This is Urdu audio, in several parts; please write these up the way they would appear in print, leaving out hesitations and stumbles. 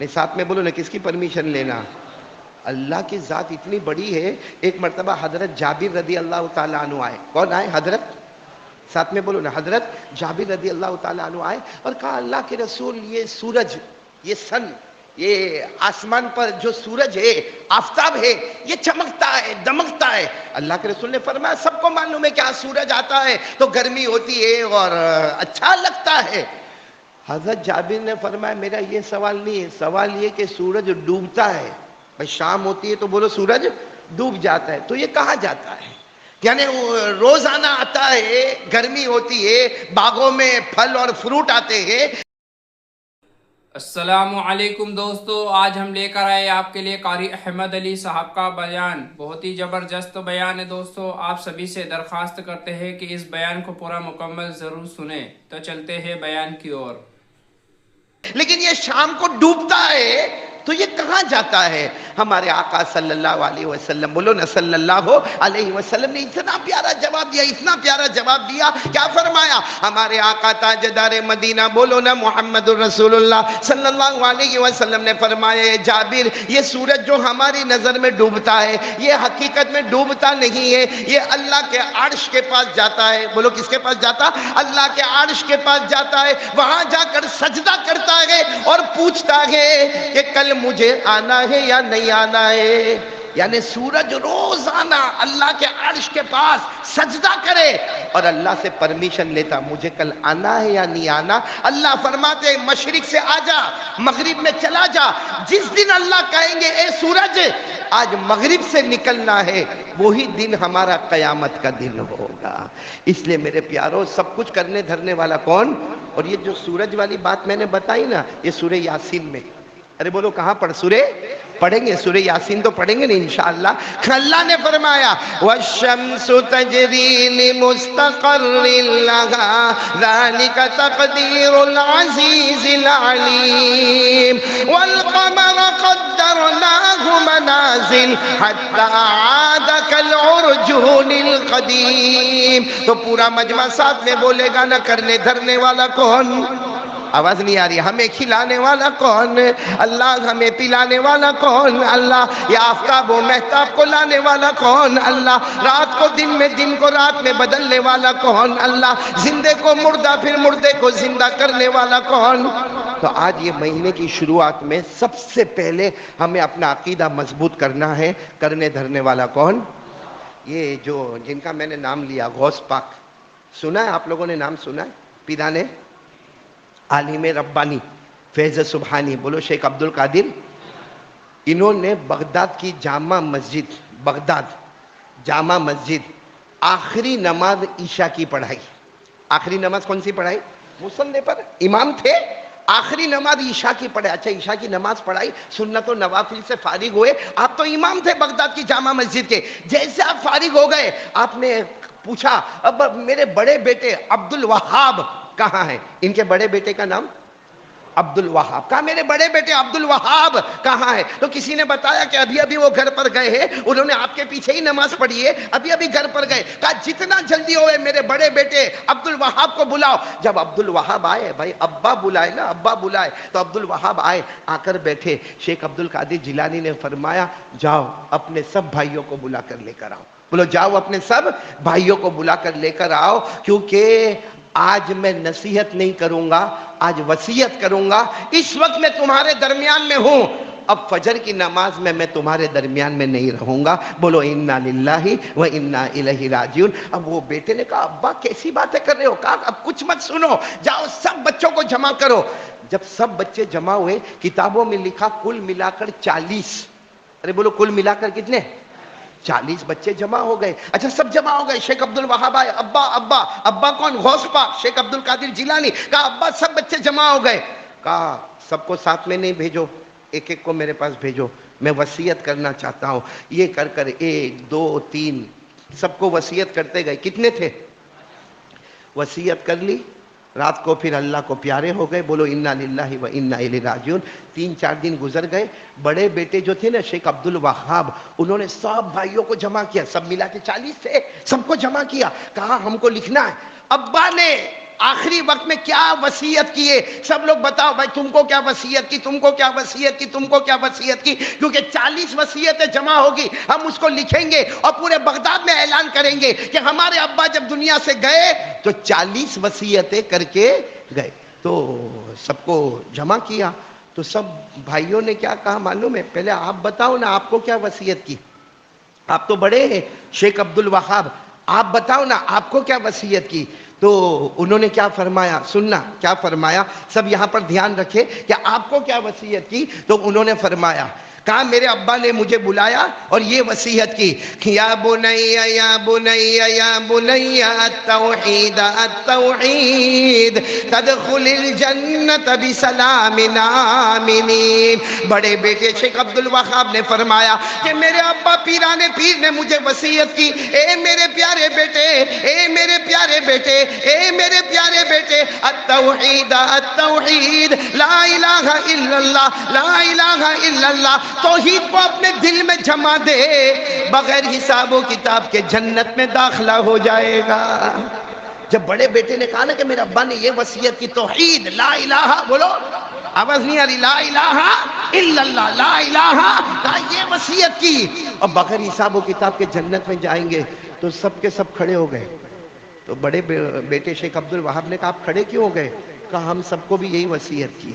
نہیں ساتھ میں بولو نا، کس کی پرمیشن لینا؟ اللہ کی ذات اتنی بڑی ہے. ایک مرتبہ حضرت جابر رضی اللہ تعالیٰ عنہ آئے. کون آئے؟ حضرت، ساتھ میں بولو نا، حضرت جابر رضی اللہ تعالیٰ عنہ آئے اور کہا اللہ کے رسول یہ سورج، یہ سن، یہ آسمان پر جو سورج ہے، آفتاب ہے، یہ چمکتا ہے، دمکتا ہے. اللہ کے رسول نے فرمایا سب کو معلوم ہے کہ آج سورج آتا ہے تو گرمی ہوتی ہے اور اچھا لگتا ہے. حضرت جابر نے فرمایا میرا یہ سوال نہیں ہے، سوال یہ کہ سورج ڈوبتا ہے. بھائی شام ہوتی ہے تو بولو سورج ڈوب جاتا ہے، تو یہ کہاں جاتا ہے؟ یعنی روزانہ آتا ہے، گرمی ہوتی ہے، باغوں میں پھل اور فروٹ آتے ہیں. السلام علیکم دوستو، آج ہم لے کر آئے آپ کے لیے قاری احمد علی صاحب کا بیان. بہت ہی زبردست بیان ہے دوستو. آپ سبھی سے درخواست کرتے ہیں کہ اس بیان کو پورا مکمل ضرور سنیں. تو چلتے ہیں بیان کی اور. لیکن یہ شام کو ڈوبتا ہے تو یہ کہاں جاتا ہے؟ ہمارے آقا صلی اللہ علیہ وسلم، بولو نا صلی اللہ علیہ وسلم نے اتنا پیارا جواب دیا، اتنا پیارا جواب دیا. کیا فرمایا ہمارے آقا تاجدار مدینہ، بولو نا محمد الرسول اللہ صلی اللہ علیہ وسلم نے فرمایا جابر یہ سورج جو ہماری نظر میں ڈوبتا ہے یہ حقیقت میں ڈوبتا نہیں ہے، یہ اللہ کے عرش کے پاس جاتا ہے. بولو کس کے پاس جاتا؟ اللہ کے عرش کے پاس جاتا ہے. وہاں جا کر سجدہ کرتا ہے اور پوچھتا ہے کہ کل مجھے آنا ہے یا نہیں آنا ہے. یعنی سورج روزانہ اللہ کے عرش کے پاس سجدہ کرے اور اللہ سے پرمیشن لیتا مجھے کل آنا ہے یا نہیں آنا. اللہ فرماتے مشرق سے آ جا، مغرب میں چلا جا. جس دن اللہ کہیں گے اے سورج آج مغرب سے نکلنا ہے، وہی دن ہمارا قیامت کا دن ہوگا. اس لیے میرے پیاروں سب کچھ کرنے دھرنے والا کون؟ اور یہ جو سورج والی بات میں نے بتائی نا، یہ سورہ یاسین میں. ارے بولو کہاں پڑھ؟ سورہ پڑھیں گے، سورہ یاسین تو پڑھیں گے نا انشاءاللہ. اللہ نے فرمایا وَالشَّمْسُ تَجْرِي لِمُسْتَقَرٍّ لَهَا ذَلِكَ تَقْدِيرُ الْعَزِيزِ الْعَلِيمِ وَالْقَمَرَ قَدَّرْنَاهُ مَنَازِلَ حَتَّى عَادَ كَالْعُرْجُونِ الْقَدِيمِ. تو پورا مجمع ساتھ میں بولے گا نا، کرنے دھرنے والا کون؟ آواز نہیں آ رہی. ہمیں کھلانے والا کون؟ اللہ. ہمیں پلانے والا کون؟ اللہ. یہ آفتاب و مہتاب کو لانے والا کون؟ اللہ. رات کو دن میں، دن کو رات میں بدلنے والا کون؟ اللہ. زندے کو مردہ، پھر مردے کو زندہ کرنے والا کون؟ تو آج یہ مہینے کی شروعات میں سب سے پہلے ہمیں اپنا عقیدہ مضبوط کرنا ہے. کرنے دھرنے والا کون؟ یہ جو جن کا میں نے نام لیا، غوث پاک. سنا ہے آپ لوگوں نے؟ نام سنا ہے؟ پیرانے عالم ربانی فیض سبحانی، بولو شیخ عبد القادر. انہوں نے بغداد کی جامع مسجد، بغداد جامع مسجد آخری نماز عشاء کی پڑھائی. آخری نماز کون سی پڑھائی؟ مصلی پر امام تھے، آخری نماز عشاء کی پڑھائی. اچھا عشاء کی نماز پڑھائی، سنت و نوافل سے فارغ ہوئے. آپ تو امام تھے بغداد کی جامع مسجد کے. جیسے آپ فارغ ہو گئے آپ نے پوچھا اب میرے بڑے بیٹے عبد الوہاب کہاں ہیں؟ ان کے بڑے بیٹے کا نام عبد الوہاب. کہا میرے بڑے بیٹے عبد الوہاب کہاں ہے؟ تو کسی نے بتایا کہ ابھی ابھی وہ گھر پر گئے ہیں، انہوں نے آپ کے پیچھے ہی نماز پڑھی ہے، ابھی ابھی گھر پر گئے. کہا جتنا جلدی ہوئے میرے بڑے بیٹے عبد الوہاب کو بلاؤ. جب عبد الوہاب آئے، بھائی ابا بلائے نا، ابا بلائے، تو عبد الوہاب آئے، آ کر بیٹھے. شیخ عبد القادر جیلانی نے فرمایا جاؤ اپنے سب بھائیوں کو بلا کر لے کر آؤ. بولو جاؤ اپنے سب بھائیوں کو بلا کر لے کر آؤ، کیونکہ آج میں نصیحت نہیں کروں گا، آج وصیت کروں گا. اس وقت میں تمہارے درمیان میں ہوں، اب فجر کی نماز میں تمہارے درمیان میں نہیں رہوں گا. بولو انا للہ و انا الیہ راجعون. اب وہ بیٹے نے کہا ابا کیسی باتیں کر رہے ہو؟ کہا اب کچھ مت سنو، جاؤ سب بچوں کو جمع کرو. جب سب بچے جمع ہوئے، کتابوں میں لکھا کل ملا کر 40. ارے بولو کل ملا کر کتنے؟ 40 بچے جمع ہو گئے. اچھا سب جمع ہو گئے. شیخ عبد الوہاب آئے، ابا ابا. ابا کون؟ غوث پاک شیخ عبد القادر جیلانی. کہا ابا سب بچے جمع ہو گئے. کہا سب کو ساتھ میں نہیں بھیجو، ایک ایک کو میرے پاس بھیجو، میں وصیت کرنا چاہتا ہوں. یہ کر کر 1 2 3 سب کو وصیت کرتے گئے. کتنے تھے؟ وصیت کر لی. رات کو پھر اللہ کو پیارے ہو گئے. بولو انا للہ و انا الیہ راجعون. 3-4 دن گزر گئے. بڑے بیٹے جو تھے نا شیخ عبد الوہاب، انہوں نے سب بھائیوں کو جمع کیا. سب ملا کے 40 تھے، سب کو جمع کیا. کہا ہم کو لکھنا ہے. ابا نے آخری وقت میں کیا وصیت کیے؟ سب لوگ بتاؤ بھائی تم کو کیا وصیت کی، تم کو کیا وصیت کی، تم کو کیا وصیت کی؟ کیونکہ 40 وصیتیں جمع ہوگی، ہم اس کو لکھیں گے اور پورے بغداد میں اعلان کریں گے کہ ہمارے ابا جب دنیا سے گئے تو 40 وصیتیں کر کے گئے۔ تو سب کو جمع کیا تو سب بھائیوں نے کیا کہا معلوم ہے؟ پہلے آپ بتاؤ نا آپ کو کیا وصیت کی، آپ تو بڑے ہیں شیخ عبد الوہاب، آپ بتاؤ نا آپ کو کیا وصیت کی؟ تو انہوں نے کیا فرمایا، سننا کیا فرمایا، سب یہاں پر دھیان رکھے کہ آپ کو کیا وصیت کی؟ تو انہوں نے فرمایا، کہا میرے ابا نے مجھے بلایا اور یہ وصیت کی، یا بنی یا بنی یا بنی التوحید التوحید تدخل الجنت بسلام آمنین۔ بڑے بیٹے شیخ عبد الوہاب نے فرمایا کہ میرے ابا پیرانے پیر نے مجھے وصیت کی، اے میرے پیارے بیٹے، اے میرے پیارے بیٹے، اے میرے پیارے بیٹے، التوحید التوحید، لا الہ الا اللہ، لا الہ الا اللہ، توحید کو اپنے دل میں جما دے، بغیر حساب و کتاب کے جنت میں داخلہ ہو جائے گا۔ جب بڑے بیٹے نے کہا نا کہ میرے ابا نے یہ وصیت کی، توحید لا الہ، بولو آواز نہیں آ رہی، لا الہ الا اللہ، لا الہ، کہا یہ وصیت کی اور بغیر حساب و کتاب کے جنت میں جائیں گے، تو سب کے سب کھڑے ہو گئے۔ تو بڑے بیٹے شیخ عبد الوہاب نے کہا آپ کھڑے کیوں ہو گئے؟ کہا ہم سب کو بھی یہی وصیت کی،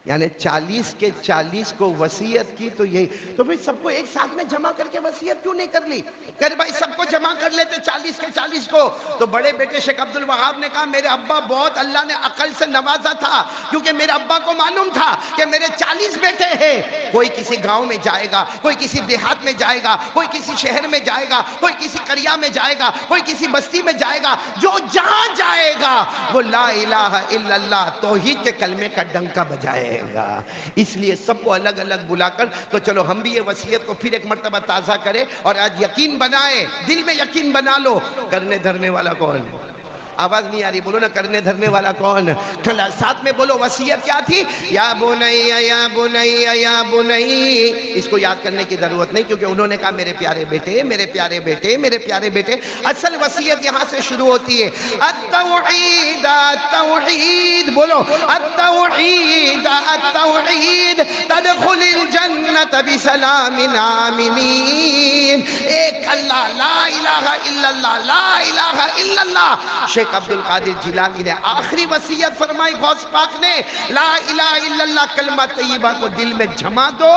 یعنی 40 کے 40 کو وصیت کی تو یہی، تو پھر سب کو ایک ساتھ میں جمع کر کے وصیت کیوں نہیں کر لی؟ کہ بھائی سب کو جمع کر لیتے 40 کے 40 کو۔ تو بڑے بیٹے شیخ عبد الوہاب نے کہا میرے ابا بہت اللہ نے عقل سے نوازا تھا، کیونکہ میرے ابا کو معلوم تھا کہ میرے 40 بیٹے ہیں، کوئی کسی گاؤں میں جائے گا، کوئی کسی دیہات میں جائے گا، کوئی کسی شہر میں جائے گا، کوئی کسی قریہ میں جائے گا، کوئی کسی بستی میں جائے گا، جو جہاں جائے گا وہ لا الہ الا اللہ توحید کے کلمے کا ڈنکا بجائے گا۔ اس لیے سب کو الگ الگ بلا کر، تو چلو ہم بھی یہ وصیت کو پھر ایک مرتبہ تازہ کریں اور آج یقین بنائیں، دل میں یقین بنا لو، کرنے دھرنے والا کون؟ آواز نہیں آ رہی، بولو نا کرنے دھرنے والا کون؟ ساتھ میں بولو وصیت کیا تھی؟ یا بنی یا بنی یا بنی۔ اس کو یاد کرنے کی ضرورت نہیں کیونکہ انہوں نے کہا میرے پیارے بیٹے، میرے پیارے بیٹے، میرے پیارے بیٹے۔ اصل وصیت یہاں سے شروع ہوتی ہے، التوحید التوحید، بولو التوحید التوحید تدخل الجنت بسلام آمنین۔ ایک اللہ، لا الہ الا اللہ، لا الہ الا اللہ۔ شیخ عبد القادر جیلانی نے آخری وصیت فرمائی غوث پاک نے، لا الہ الا اللہ کلمہ طیبہ کو دل میں جما دو،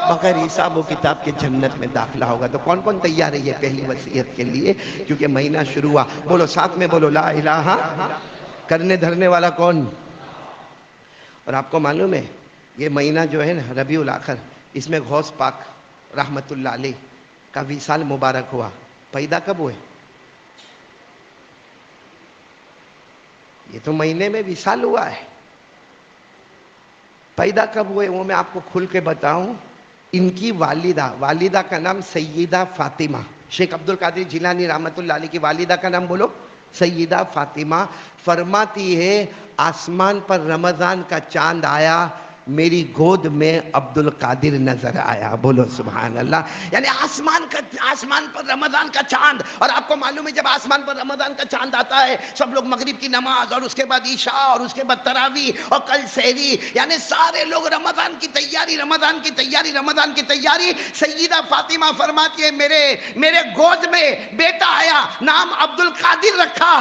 بغیر حساب و کتاب کے جنت میں داخلہ ہوگا۔ تو کون کون تیار ہے یہ پہلی وصیت کے لیے؟ کیونکہ مہینہ شروع ہوا، بولو ساتھ میں بولو لا الہ، کرنے دھرنے والا کون؟ اور آپ کو معلوم ہے یہ مہینہ جو ہے نا ربیع الاخر، اس میں غوث پاک رحمت اللہ علیہ کا وصال مبارک ہوا۔ پیدا کب ہوئے؟ یہ تو مہینے میں وصال ہوا ہے، پیدا کب ہوئے وہ میں آپ کو کھل کے بتاؤں۔ ان کی والدہ کا نام سیدہ فاطمہ، شیخ عبد القادر جیلانی رحمت اللہ علیہ کی والدہ کا نام بولو، سیدہ فاطمہ۔ فرماتی ہے آسمان پر رمضان کا چاند آیا، میری گود میں عبد القادر نظر آیا، بولو سبحان اللہ۔ یعنی آسمان پر رمضان کا چاند، اور آپ کو معلوم ہے جب آسمان پر رمضان کا چاند آتا ہے سب لوگ مغرب کی نماز اور اس کے بعد عشاء اور اس کے بعد تراویح اور کل سحری، یعنی سارے لوگ رمضان کی تیاری، رمضان کی تیاری، رمضان کی تیاری۔ سیدہ فاطمہ فرماتی ہے میرے گود میں بیٹا آیا، نام عبد القادر رکھا۔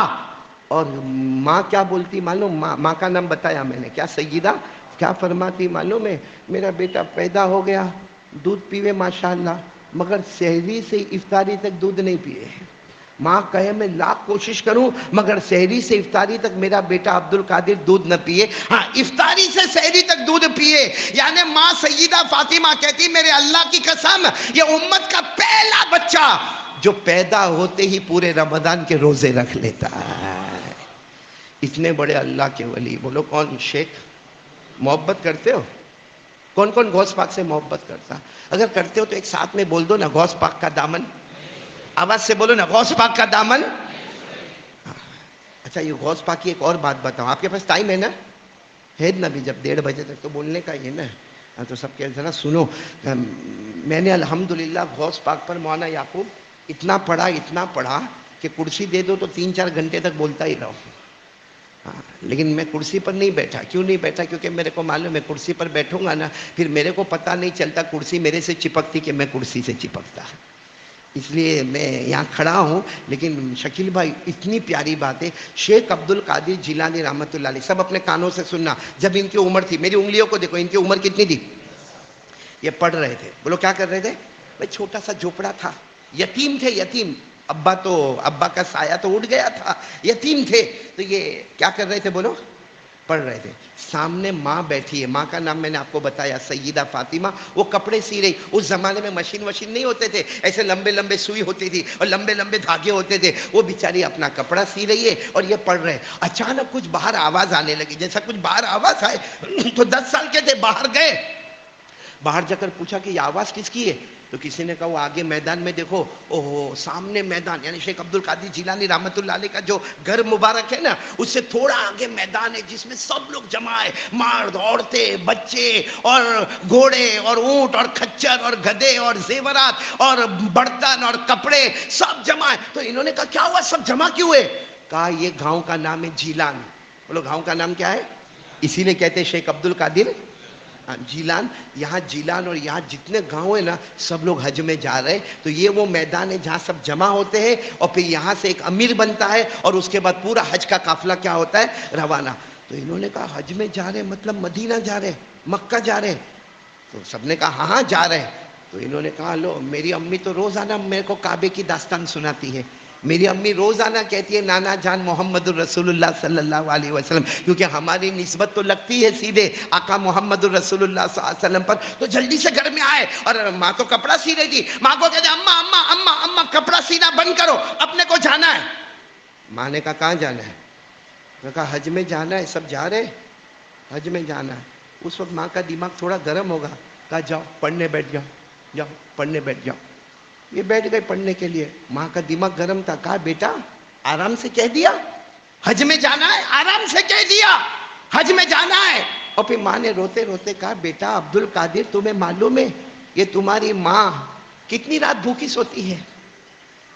اور ماں کیا بولتی معلوم؟ ماں کا نام بتایا میں نے، کیا سیدہ کیا فرماتی معلوم ہے؟ میرا بیٹا پیدا ہو گیا، دودھ پیوے ماشاءاللہ، مگر سحری سے افطاری تک دودھ نہیں پیے۔ ماں کہے میں لاکھ کوشش کروں مگر سحری سے افطاری تک میرا بیٹا عبد القادر دودھ نہ پیے، ہاں افطاری سے سحری تک دودھ پیے۔ یعنی ماں سیدہ فاطمہ کہتی میرے اللہ کی قسم یہ امت کا پہلا بچہ جو پیدا ہوتے ہی پورے رمضان کے روزے رکھ لیتا ہے۔ اتنے بڑے اللہ کے ولی، بولو کون؟ شیخ محبت کرتے ہو؟ کون کون غوث پاک سے محبت کرتا؟ اگر کرتے ہو تو ایک ساتھ میں بول دو نا، غوث پاک کا دامن، آواز سے بولو نا، غوث پاک کا دامن۔ اچھا یہ غوث پاک کی ایک اور بات بتاؤں، آپ کے پاس ٹائم ہے نا؟ ہے نا بھی، جب 1:30 بجے تک تو بولنے کا ہی ہے نا، تو سب کے ذرا سنو۔ میں نے الحمدللہ غوث پاک پر مولانا یعقوب اتنا پڑھا کہ کرسی دے دو تو 3-4 گھنٹے تک بولتا ہی رہو۔ ہاں لیکن میں کرسی پر نہیں بیٹھا. کیوں نہیں بیٹھا؟ کیونکہ میرے کو معلوم ہے کرسی پر بیٹھوں گا نا پھر میرے کو پتہ نہیں چلتا کرسی میرے سے چپکتی کہ میں کرسی سے چپکتا. اس لیے میں یہاں کھڑا ہوں. لیکن شکیل بھائی اتنی پیاری بات ہے. شیخ عبد القادر جیلانی رحمۃ اللہ علیہ، سب اپنے کانوں سے سننا، جب ان کی عمر تھی، میری انگلیوں کو دیکھو، ان کی عمر کتنی تھی؟ یہ پڑھ رہے تھے. بولو کیا کر رہے تھے؟ بھائی چھوٹا سا جھوپڑا تھا، یتیم تھے، یتیم. ابا کا سایہ تو اٹھ گیا تھا، یتیم تھے. تو یہ کیا کر رہے تھے؟ بولو پڑھ رہے تھے. سامنے ماں بیٹھی ہے، ماں کا نام میں نے آپ کو بتایا سیدہ فاطمہ. وہ کپڑے سی رہی. اس زمانے میں مشین نہیں ہوتے تھے، ایسے لمبے لمبے سوئی ہوتی تھی اور لمبے لمبے دھاگے ہوتے تھے. وہ بیچاری اپنا کپڑا سی رہی ہے اور یہ پڑھ رہے. اچانک کچھ باہر آواز آنے لگی. جیسا کچھ باہر آواز آئے تو 10 سال کے تھے، باہر گئے. باہر جا کر پوچھا کہ یہ آواز کس کی ہے؟ تو کسی نے کہا وہ آگے میدان میں دیکھو. اوہ سامنے میدان، یعنی شیخ عبد القادر جیلانی رحمۃ اللہ علیہ کا جو گھر مبارک ہے نا، اس سے تھوڑا آگے میدان ہے جس میں سب لوگ جمع ہے، مرد، عورتیں، بچے اور گھوڑے اور اونٹ اور کھچر اور گدھے اور زیورات اور برتن اور کپڑے سب جمع ہے. تو انہوں نے کہا کیا ہوا، سب جمع کیوں ہوئے؟ کہا یہ گاؤں کا نام ہے جیلان. بولو گاؤں کا نام کیا ہے؟ اسی لیے کہتے ہیں شیخ عبد القادر جیلان. یہاں جیلان اور یہاں جتنے گاؤں ہیں نا سب لوگ حج میں جا رہے. تو یہ وہ میدان ہے جہاں سب جمع ہوتے ہیں اور پھر یہاں سے ایک امیر بنتا ہے اور اس کے بعد پورا حج کا قافلہ کیا ہوتا ہے؟ روانہ. تو انہوں نے کہا حج میں جا رہے مطلب مدینہ جا رہے، مکہ جا رہے؟ تو سب نے کہا ہاں جا رہے. تو انہوں نے کہا لو میری امی تو روزانہ میرے کو کعبے کی داستان سناتی ہے. میری امی روزانہ کہتی ہے نانا جان محمد الرسول اللہ صلی اللہ علیہ وسلم، کیونکہ ہماری نسبت تو لگتی ہے سیدھے آقا محمد الرسول اللہ صلی اللہ علیہ وسلم پر. تو جلدی سے گھر میں آئے اور ماں تو کپڑا سی رہی تھی. ماں کو کہتے اماں اماں اماں اماں کپڑا سینا بند کرو، اپنے کو جانا ہے. ماں نے کہا کہاں جانا ہے؟ میں کہا حج میں جانا ہے. سب جا رہے حج میں جانا ہے. اس وقت ماں کا دماغ تھوڑا گرم ہوگا. کہا جاؤ پڑھنے بیٹھ جاؤ، جاؤ پڑھنے بیٹھ جاؤ. یہ بیٹھ گئے پڑھنے کے لیے. ماں کا دماغ گرم تھا. کہا بیٹا آرام سے کہہ دیا حج میں جانا ہے، آرام سے کہہ دیا حج میں جانا ہے. اور پھر ماں نے روتے روتے کہا بیٹا عبد القادر تمہیں معلوم ہے یہ تمہاری ماں کتنی رات بھوکی سوتی ہے،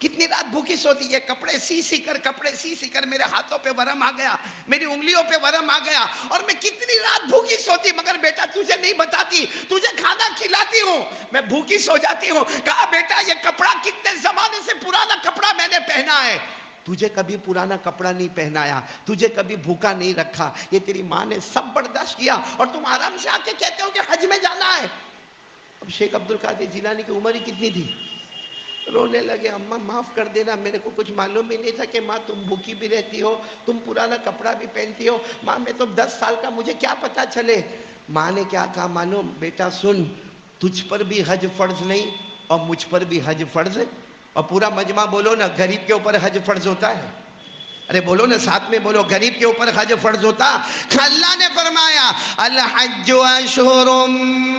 کتنی رات بھوکی سوتی ہے. کپڑے سی کر میرے ہاتھوں پہ ورم آ گیا، میری انگلیوں پہ ورم آ گیا اور میں کتنی رات بھوکی سوتی. مگر بیٹا تجھے نہیں بتاتی، تجھے کھانا کھلاتی ہوں، میں بھوکی سو جاتی ہوں. کہا بیٹا یہ کپڑا کتنے زمانے سے پرانا کپڑا میں نے پہنا ہے، تجھے کبھی پرانا کپڑا نہیں پہنایا، تجھے کبھی بھوکا نہیں رکھا. یہ تیری ماں نے سب برداشت کیا اور تم آرام سے آ کے کہتے ہو کہ حج میں جانا ہے. اب شیخ عبد القادر جیلانی کی عمر ہی کتنی تھی؟ رونے لگے. اماں معاف کر دینا، میرے کو کچھ معلوم ہی نہیں تھا کہ ماں تم بھوکی بھی رہتی ہو، تم پرانا کپڑا بھی پہنتی ہو. ماں میں تو 10 سال کا، مجھے کیا پتا چلے. ماں نے کیا کہا معلوم؟ بیٹا سن، تجھ پر بھی حج فرض نہیں اور مجھ پر بھی حج فرض. اور پورا مجمع بولو نا غریب کے اوپر حج فرض ہوتا ہے. ارے بولو نا ساتھ میں بولو، غریب کے اوپر حج فرض ہوتا. اللہ نے فرمایا الحج اشہر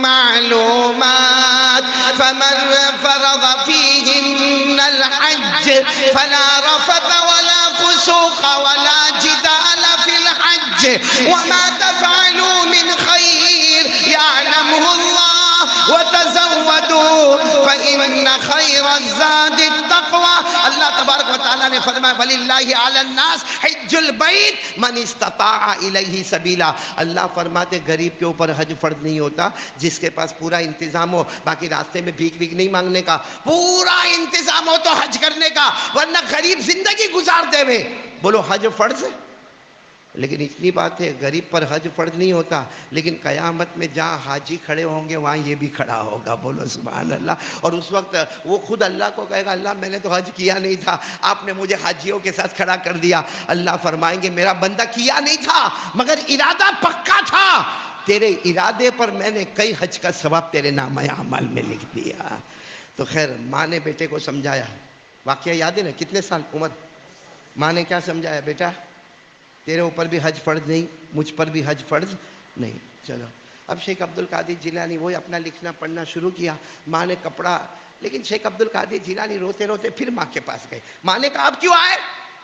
معلومات فمن فرض فیہن الحج فلا رفث ولا فسوق ولا جدال فی الحج وما تفعلوا من خیر یعلمہ اللہ وتزودوا فإن خیر الزاد التقوی. اللہ تبارک و تعالیٰ نے فرمایا وَلِلَّهِ عَلَى النَّاسِ حِجُّ الْبَيْتِ مَنِ اسْتَطَاعَ إِلَيْهِ سَبِيلًا. اللہ فرماتے غریب کے اوپر حج فرض نہیں ہوتا جس کے پاس پورا انتظام ہو. باقی راستے میں بھیک نہیں مانگنے کا، پورا انتظام ہو تو حج کرنے کا، ورنہ غریب زندگی گزار دے میں. بولو حج فرض. لیکن اتنی بات ہے غریب پر حج فرض نہیں ہوتا، لیکن قیامت میں جہاں حاجی کھڑے ہوں گے وہاں یہ بھی کھڑا ہوگا. بولو سبحان اللہ. اور اس وقت وہ خود اللہ کو کہے گا اللہ میں نے تو حج کیا نہیں تھا، آپ نے مجھے حاجیوں کے ساتھ کھڑا کر دیا. اللہ فرمائیں گے میرا بندہ کیا نہیں تھا مگر ارادہ پکا تھا، تیرے ارادے پر میں نے کئی حج کا ثواب تیرے نامہ اعمال میں لکھ دیا. تو خیر ماں نے بیٹے کو سمجھایا. واقعہ یاد ہے نا کتنے سال عمر؟ ماں نے کیا سمجھایا؟ بیٹا تیرے اوپر بھی حج فرض نہیں، مجھ پر بھی حج فرض نہیں. چلو اب شیخ عبد القادر جیلانی وہی اپنا لکھنا پڑھنا شروع کیا. ماں نے کپڑا، لیکن شیخ عبد القادر جیلانی روتے روتے پھر ماں کے پاس گئے. ماں نے کہا اب کیوں آئے؟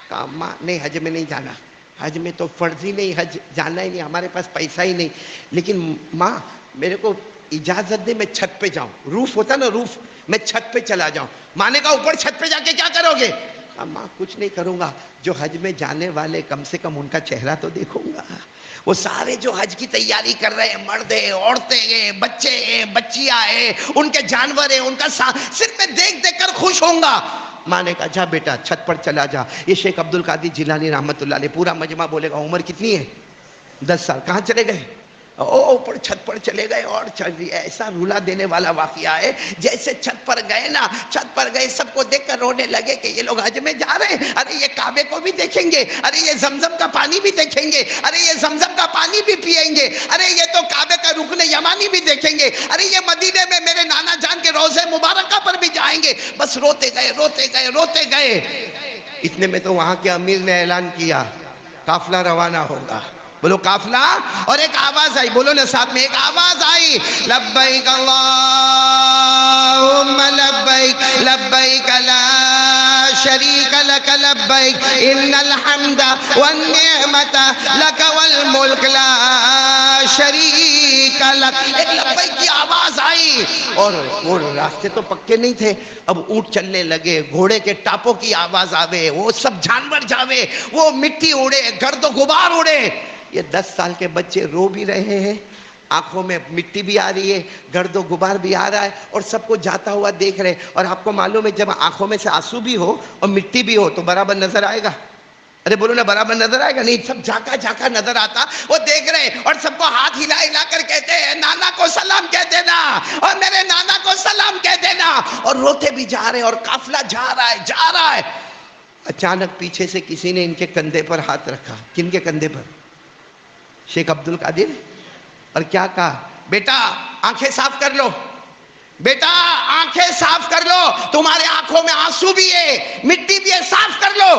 کہا ماں نہیں حج میں نہیں جانا، حج میں تو فرض ہی نہیں، حج جانا ہی نہیں، ہمارے پاس پیسہ ہی نہیں. لیکن ماں میرے کو اجازت دے میں چھت پہ جاؤں، روف ہوتا نا روف، میں چھت پہ چلا جاؤں. ماں نے کہا اوپر چھت پہ جا کے کیا کرو گے؟ ماں کچھ نہیں کروں گا، جو حج میں جانے والے کم سے کم ان کا چہرہ تو دیکھوں گا. وہ سارے جو حج کی تیاری کر رہے ہیں، مرد ہیں، عورتیں ہیں، بچے ہیں، بچیاں ہیں، ان کے جانور ہیں، ان کا صرف میں دیکھ دیکھ کر خوش ہوں گا. ماں نے کہا جا بیٹا چھت پر چلا جا. یہ شیخ عبد القادر جیلانی رحمت اللہ علیہ، پورا مجمع بولے گا عمر کتنی ہے؟ 10 سال. کہاں چلے گئے؟ اوپر چھت پر چلے گئے. اور ایسا رولا دینے والا واقعہ ہے. جیسے چھت پر گئے نا، چھت پر گئے، سب کو دیکھ کر رونے لگے کہ یہ لوگ حج میں جا رہے ہیں. ارے یہ کعبے کو بھی دیکھیں گے، ارے یہ زمزم کا پانی بھی دیکھیں گے، ارے یہ زمزم کا پانی بھی پیئیں گے، ارے یہ تو کعبے کا رکن یمانی بھی دیکھیں گے، ارے یہ مدینے میں میرے نانا جان کے روضہ مبارکہ پر بھی جائیں گے. بس روتے گئے روتے گئے روتے گئے. اتنے میں تو وہاں کے امیر نے اعلان کیا قافلہ روانہ ہوگا. بولو قافلہ. اور ایک آواز آئی، بولو نا ساتھ میں، ایک آواز آئی، لبیک اللہم لبیک لبیک لا شریک لک لبیک ان الحمد والنعمت لک والملک لا شریک لک. ایک لبیک کی آواز آئی. اور وہ راستے تو پکے نہیں تھے، اب اونٹ چلنے لگے، گھوڑے کے ٹاپوں کی آواز آوے، وہ سب جانور جاوے، وہ مٹی اڑے، گرد و غبار اڑے. یہ 10 سال کے بچے رو بھی رہے ہیں، آنکھوں میں مٹی بھی آ رہی ہے، گرد و غبار بھی آ رہا ہے، اور سب کو جاتا ہوا دیکھ رہے. اور آپ کو معلوم ہے جب آنکھوں میں سے آنسو بھی ہو اور مٹی بھی ہو تو برابر نظر آئے گا. ارے بولو نا برابر نظر آئے گا؟ نہیں، سب جھانکا جھانکا نظر آتا. وہ دیکھ رہے اور سب کو ہاتھ ہلا ہلا کر کہتے ہیں نانا کو سلام کہہ دینا، اور میرے نانا کو سلام کہہ دینا. اور روتے بھی جا رہے، اور قافلہ جا رہا ہے جا رہا ہے. اچانک پیچھے سے کسی نے ان کے کندھے پر ہاتھ رکھا. کن کے کندھے پر؟ شیخ عبد القادر. اور کیا کہا؟ بیٹا آنکھیں صاف کر لو، بیٹا آنکھیں صاف کر لو، تمہارے آنکھوں میں آنسو بھی ہے، مٹی بھی ہے، صاف کر لو.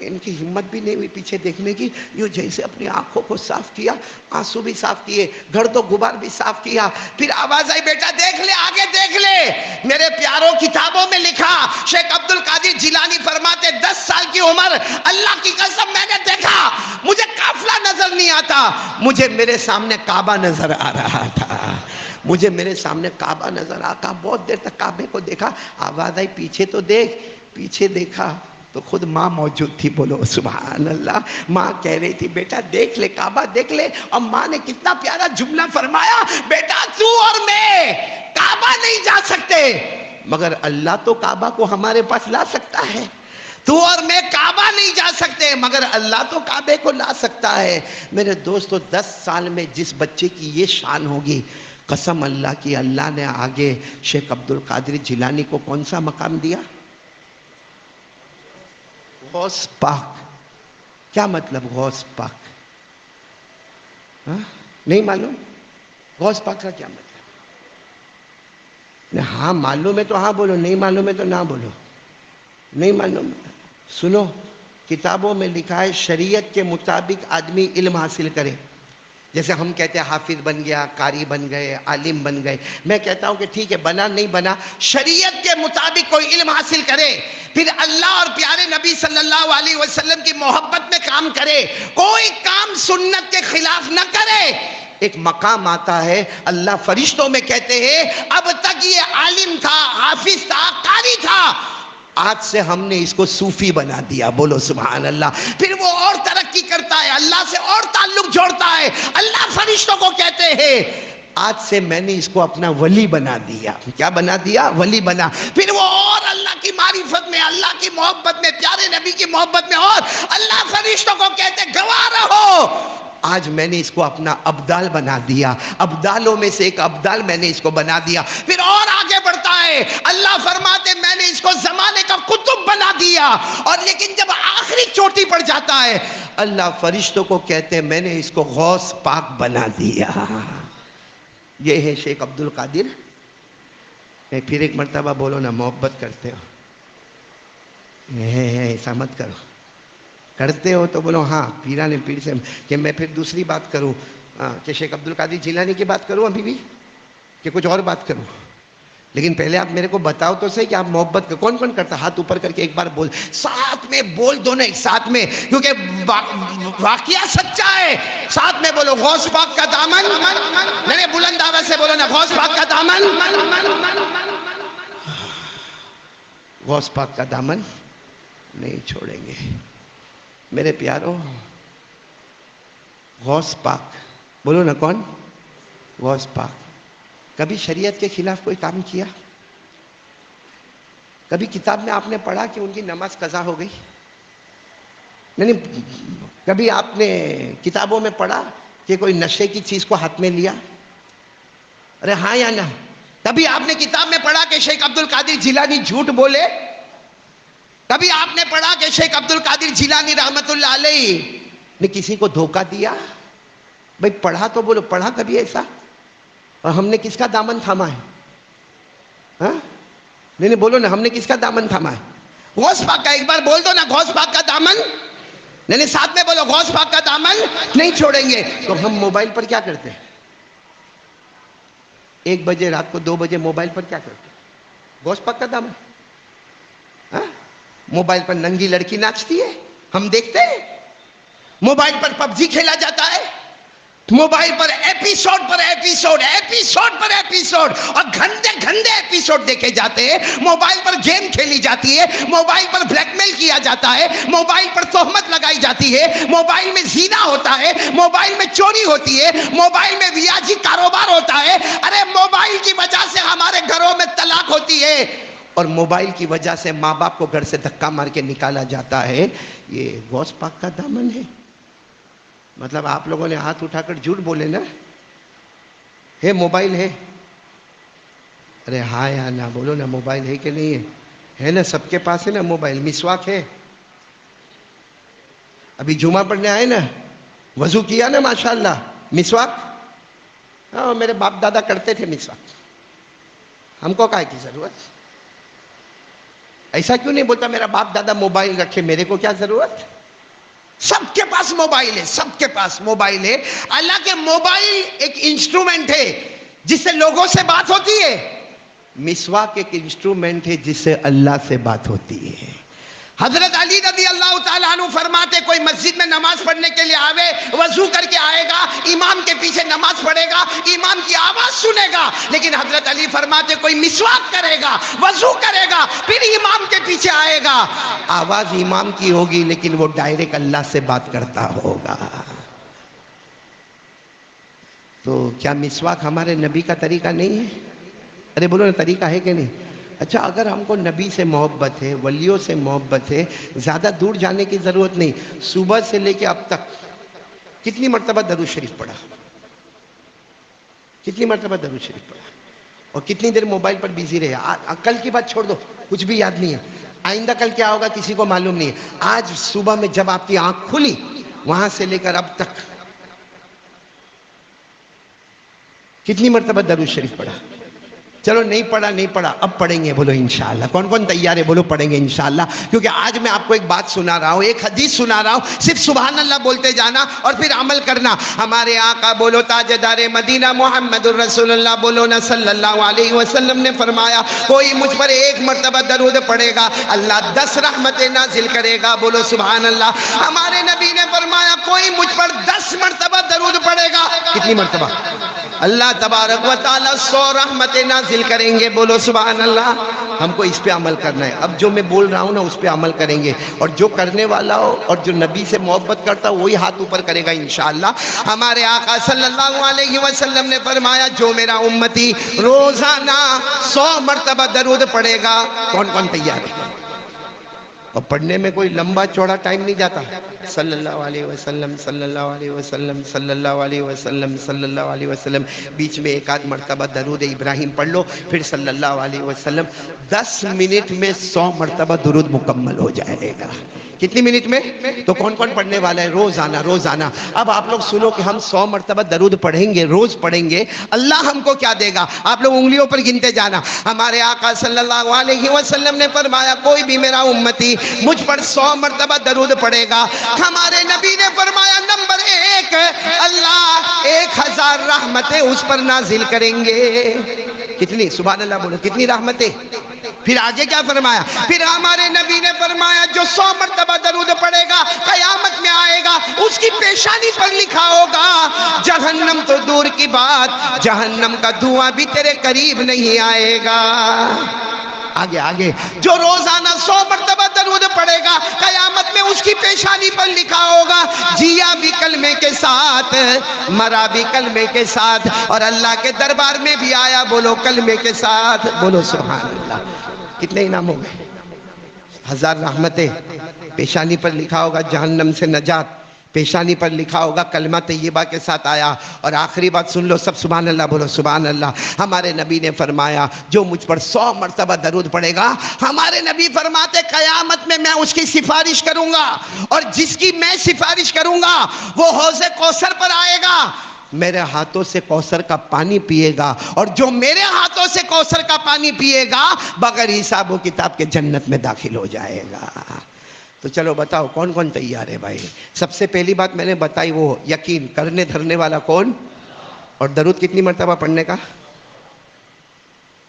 ان کی ہمت بھی نہیں ہوئی پیچھے دیکھنے کی. یہ جیسے اپنی آنکھوں کو صاف کیا، آنسو بھی صاف کیے، گرد و غبار بھی صاف کیا. پھر آواز آئی بیٹا دیکھ لے، آگے دیکھ لے. میرے پیاروں کتابوں میں لکھا، شیخ عبد القادر جیلانی فرماتے 10 سال کی عمر، اللہ کی قسم میں نے دیکھا، مجھے قافلہ نظر نہیں آتا، مجھے میرے سامنے کعبہ نظر آ رہا تھا، مجھے میرے سامنے کعبہ نظر آتا. بہت دیر تک کعبے کو دیکھا. آواز آئی پیچھے تو دیکھ. پیچھے دیکھا تو خود ماں موجود تھی. بولو سبحان اللہ. ماں کہہ رہی تھی بیٹا دیکھ لے، کعبہ دیکھ لے. اور ماں نے کتنا پیارا جملہ فرمایا، بیٹا تو اور میں کعبہ نہیں جا سکتے، مگر اللہ تو کعبہ کو ہمارے پاس لا سکتا ہے. تو اور میں کعبہ نہیں جا سکتے، مگر اللہ تو کعبے کو لا سکتا ہے. میرے دوستو 10 سال میں جس بچے کی یہ شان ہوگی، قسم اللہ کی، اللہ نے آگے شیخ عبد القادر جیلانی کو کون سا مقام دیا؟ غوث پاک. کیا مطلب غوث پاک؟ نہیں معلوم غوث پاک کا کیا مطلب؟ ہاں معلوم ہے تو ہاں بولو، نہیں معلوم ہے تو نہ بولو. نہیں معلوم. سنو، کتابوں میں لکھا ہے شریعت کے مطابق آدمی علم حاصل کرے. جیسے ہم کہتے ہیں حافظ بن گیا، قاری بن گئے، عالم بن گئے. میں کہتا ہوں کہ ٹھیک ہے بنا نہیں بنا، شریعت کے مطابق کوئی علم حاصل کرے، پھر اللہ اور پیارے نبی صلی اللہ علیہ وسلم کی محبت میں کام کرے، کوئی کام سنت کے خلاف نہ کرے. ایک مقام آتا ہے، اللہ فرشتوں میں کہتے ہیں اب تک یہ عالم تھا، حافظ تھا، قاری تھا، آج سے ہم نے اس کو صوفی بنا دیا. بولو سبحان اللہ. پھر وہ اور ترقی کرتا ہے، اللہ سے اور تعلق جوڑتا ہے. اللہ فرشتوں کو کہتے ہیں آج سے میں نے اس کو اپنا ولی بنا دیا. کیا بنا دیا؟ ولی بنا. پھر وہ اور اللہ کی معرفت میں، اللہ کی محبت میں، پیارے نبی کی محبت میں، اور اللہ فرشتوں کو کہتے گواہ رہو آج میں نے اس کو اپنا ابدال بنا دیا، ابدالوں میں سے ایک ابدال میں نے اس کو بنا دیا. پھر اور آگے بڑھتا ہے، اللہ فرماتے میں نے اس کو زمانے کا قطب بنا دیا. اور لیکن جب آخری چوٹی پر جاتا ہے، اللہ فرشتوں کو کہتے ہیں میں نے اس کو غوث پاک بنا دیا. یہ ہے شیخ عبد القادر. پھر ایک مرتبہ بولو نا، محبت کرتے ہو؟ ایسا مت کرو. کرتے ہو تو بولو ہاں. پیران پیر سے کہ میں پھر دوسری بات کروں کہ شیخ عبد القادر جیلانی کی بات کروں ابھی بھی، کہ کچھ اور بات کروں؟ لیکن پہلے آپ میرے کو بتاؤ تو صحیح کہ آپ محبت کا کون کون کرتا؟ ہاتھ اوپر کر کے ایک بار بول، ساتھ میں بول دو نا، ایک ساتھ میں، کیونکہ واقعہ سچا ہے. ساتھ میں بولو غوث پاک کا دامن. نہیں بلند آواز سے بولو نا، غوث پاک کا دامن. غوث پاک کا دامن نہیں چھوڑیں گے. میرے پیارو، غوث پاک، بولو نا کون؟ غوث پاک. کبھی شریعت کے خلاف کوئی کام کیا؟ کبھی کتاب میں آپ نے پڑھا کہ ان کی نماز قضا ہو گئی؟ نہیں. کبھی آپ نے کتابوں میں پڑھا کہ کوئی نشے کی چیز کو ہاتھ میں لیا؟ ارے ہاں یا نہ؟ کبھی آپ نے کتاب میں پڑھا کہ شیخ عبد القادر جیلانی جھوٹ بولے؟ کبھی آپ نے پڑھا کہ شیخ عبد القادر جیلانی رحمت اللہ علیہ نے کسی کو دھوکہ دیا؟ بھئی پڑھا تو بولو، پڑھا کبھی ایسا؟ اور ہم نے کس کا دامن تھاما ہے؟ ہاں نہیں بولو نا، ہم نے کس کا دامن تھاما ہے؟ غوث پاک کا. ایک بار بول دو نا، غوث پاک کا دامن. نہیں ساتھ میں بولو، غوث پاک کا دامن نہیں چھوڑیں گے. تو ہم موبائل پر کیا کرتے ہیں؟ 1 بجے رات کو 2 بجے موبائل پر کیا کرتے ہیں؟ غوث پاک کا دامن. ہاں موبائل پر ننگی لڑکی ناچتی ہے، ہم دیکھتے ہیں. موبائل پر پب جی کھیلا جاتا ہے، موبائل پر ایپیسوڈ پر ایپیسوڈ، ایپیسوڈ پر ایپیسوڈ، اور گھنٹے گھنٹے ایپیسوڈ دیکھے جاتے ہیں. موبائل پر گیم کھیلی جاتی ہے، موبائل پر بلیک میل کیا جاتا ہے، موبائل پر تہمت لگائی جاتی ہے، موبائل میں زنا ہوتا ہے، موبائل میں چوری ہوتی ہے، موبائل میں ریاضی کاروبار ہوتا ہے. ارے موبائل کی وجہ سے ہمارے گھروں میں طلاق ہوتی ہے، اور موبائل کی وجہ سے ماں باپ کو گھر سے دھکا مار کے نکالا جاتا ہے. یہ غوث پاک کا دامن ہے. مطلب آپ لوگوں نے ہاتھ اٹھا کر جھوٹ بولے نا، ہے موبائل ہے. ارے ہاں یا نہ بولو نا، موبائل ہے کہ نہیں ہے؟ ہے نا، سب کے پاس ہے نا موبائل. مسواک ہے. ابھی جمعہ پڑھنے آئے نا، وضو کیا نا ماشاءاللہ. مسواک، ہاں میرے باپ دادا کرتے تھے مسواک، ہم کو کائے کی ضرورت؟ ایسا کیوں نہیں بولتا میرا باپ دادا موبائل رکھے، میرے کو کیا ضرورت؟ سب کے پاس موبائل ہے، سب کے پاس موبائل ہے. اللہ کے موبائل ایک انسٹرومنٹ ہے جس سے لوگوں سے بات ہوتی ہے. مسواک ایک انسٹرومنٹ ہے جس سے اللہ سے بات ہوتی ہے. حضرت علی رضی اللہ تعالیٰ عنہ فرماتے، کوئی مسجد میں نماز پڑھنے کے لیے آوے، وضو کر کے آئے گا، امام کے پیچھے نماز پڑھے گا، امام کی آواز سنے گا. لیکن حضرت علی فرماتے، کوئی مسواک کرے گا، وضو کرے گا، پھر امام کے پیچھے آئے گا، آواز امام کی ہوگی لیکن وہ ڈائریکٹ اللہ سے بات کرتا ہوگا. تو کیا مسواک ہمارے نبی کا طریقہ نہیں ہے؟ ارے بولو نا، طریقہ ہے کہ نہیں؟ اچھا، اگر ہم کو نبی سے محبت ہے، ولیوں سے محبت ہے، زیادہ دور جانے کی ضرورت نہیں. صبح سے لے کے اب تک کتنی مرتبہ درود شریف پڑھا؟ کتنی مرتبہ درود شریف پڑھا؟ اور کتنی دیر موبائل پر بیزی رہے؟ کل کی بات چھوڑ دو، کچھ بھی یاد نہیں ہے. آئندہ کل کیا ہوگا کسی کو معلوم نہیں ہے. آج صبح میں جب آپ کی آنکھ کھلی، وہاں سے لے کر اب تک کتنی مرتبہ درود شریف پڑھا؟ چلو نہیں پڑھا، اب پڑھیں گے، بولو انشاءاللہ. کون کون تیار ہے؟ بولو پڑھیں گے انشاءاللہ. کیونکہ آج میں آپ کو ایک بات سنا رہا ہوں، ایک حدیث سنا رہا ہوں. صرف سبحان اللہ بولتے جانا اور پھر عمل کرنا. ہمارے آقا بولو تاجدار مدینہ محمد الرسول اللہ بولو نا صلی اللہ علیہ وسلم نے فرمایا، کوئی مجھ پر 1 مرتبہ درود پڑھے گا، اللہ 10 رحمتیں نازل کرے گا. بولو سبحان اللہ. ہمارے نبی نے فرمایا، کوئی مجھ پر 10 مرتبہ درود پڑھے گا. کتنی مرتبہ؟ اللہ تبارک و تعالیٰ 100 رحمتیں نازل کریں گے. بولو سبحان اللہ. ہم کو اس پہ عمل کرنا ہے. اب جو میں بول رہا ہوں نا، اس پہ عمل کریں گے. اور جو کرنے والا ہو اور جو نبی سے محبت کرتا ہو، وہی ہاتھ اوپر کرے گا انشاءاللہ. ہمارے آقا صلی اللہ علیہ وسلم نے فرمایا، جو میرا امتی روزانہ 100 مرتبہ درود پڑھے گا. کون کون تیار ہے؟ اور پڑھنے میں کوئی لمبا چوڑا ٹائم نہیں جاتا. صلی اللہ علیہ وسلم، صلی اللہ علیہ وسلم، صلی اللہ علیہ وسلم، صلی اللہ علیہ وسلم. بیچ میں 1 مرتبہ درود ابراہیم پڑھ لو، پھر صلی اللہ علیہ وسلم. 10 منٹ میں 100 مرتبہ درود مکمل ہو جائے گا. کتنی منٹ میں؟ تو کون کون پڑھنے والا ہے؟ روزانہ روزانہ. اب آپ لوگ سنو کہ ہم 100 مرتبہ درود پڑھیں گے، روز پڑھیں گے. اللہ ہم کو کیا دے گا؟ آپ لوگ انگلیوں پر گنتے جانا. ہمارے آقا صلی اللہ علیہ وسلم نے فرمایا، کوئی بھی میرا امتی مجھ پر 100 مرتبہ درود پڑھے گا. ہمارے نبی نے فرمایا، نمبر 1، اللہ 1000 رحمتیں اس پر نازل کریں گے. کتنی؟ سبحان اللہ بولو. کتنی رحمتیں؟ پھر آگے کیا فرمایا؟ پھر ہمارے نبی نے فرمایا، جو 100 مرتبہ درود پڑھے گا، قیامت میں آئے گا، اس کی پیشانی پر لکھا ہوگا، جہنم تو دور کی بات، جہنم کا دھواں بھی تیرے قریب نہیں آئے گا. آگے آگے، جو روزانہ 100 مرتبہ درود پڑھے گا قیامت میں اس کی پیشانی پر لکھا ہوگا جیا بھی کلمے کے ساتھ، مرا بھی کلمے کے ساتھ، اور اللہ کے دربار میں بھی آیا بولو کلمے کے ساتھ، بولو سبحان اللہ۔ کتنے انعام ہو گئے؟ 1000 رحمتیں۔ پیشانی پر لکھا ہوگا جہنم سے نجات، پیشانی پر لکھا ہوگا کلمہ طیبہ کے ساتھ آیا۔ اور آخری بات سن لو سب، سبحان اللہ بولو سبحان اللہ۔ ہمارے نبی نے فرمایا جو مجھ پر 100 مرتبہ درود پڑے گا، ہمارے نبی فرماتے قیامت میں میں اس کی سفارش کروں گا، اور جس کی میں سفارش کروں گا وہ حوض کوثر پر آئے گا، میرے ہاتھوں سے کوثر کا پانی پیے گا، اور جو میرے ہاتھوں سے کوثر کا پانی پیے گا بغیر حساب و کتاب کے جنت میں داخل ہو جائے گا۔ تو چلو بتاؤ کون کون تیار ہے بھائی؟ سب سے پہلی بات میں نے بتائی وہ یقین کرنے دھرنے والا کون، اور درود کتنی مرتبہ پڑھنے کا؟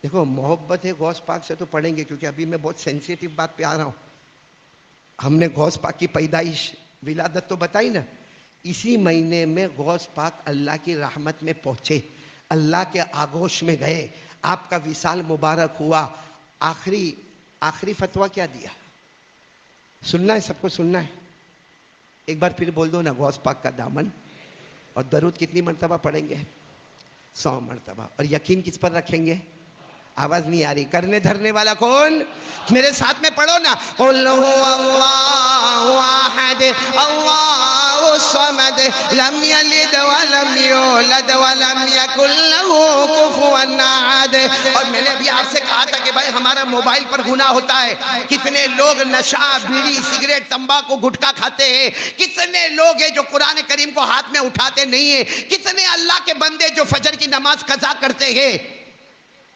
دیکھو محبت ہے غوث پاک سے تو پڑھیں گے، کیونکہ ابھی میں بہت سینسیٹیو بات پہ آ رہا ہوں۔ ہم نے غوث پاک کی پیدائش ولادت تو بتائی نا، اسی مہینے میں غوث پاک اللہ کی رحمت میں پہنچے، اللہ کے آغوش میں گئے، آپ کا وصال مبارک ہوا۔ آخری فتویٰ کیا دیا؟ سننا ہے سب کو، سننا ہے؟ ایک بار پھر بول دو نا، غوث پاک کا دامن، اور درود کتنی مرتبہ پڑھیں گے؟ 100 مرتبہ۔ اور یقین کس پر رکھیں گے؟ آواز نہیں آ رہی، کرنے دھرنے والا کون؟ میرے ساتھ میں پڑھو نا، قُلْ هُوَ اللَّهُ أَحَدٌ اللَّهُ الصَّمَدُ لَمْ يَلِدْ وَلَمْ يُولَدْ وَلَمْ يَكُنْ لَهُ كُفُوًا أَحَدٌ۔ اور میں نے ابھی آپ سے کہا تھا کہ بھائی ہمارا موبائل پر گناہ ہوتا ہے، کتنے لوگ نشہ، بیڑی، سگریٹ، تمباکو، گٹکا کھاتے ہیں، کتنے لوگ ہیں جو قرآن کریم کو ہاتھ میں اٹھاتے نہیں ہیں، کتنے اللہ کے بندے جو فجر کی نماز قضا کرتے ہیں۔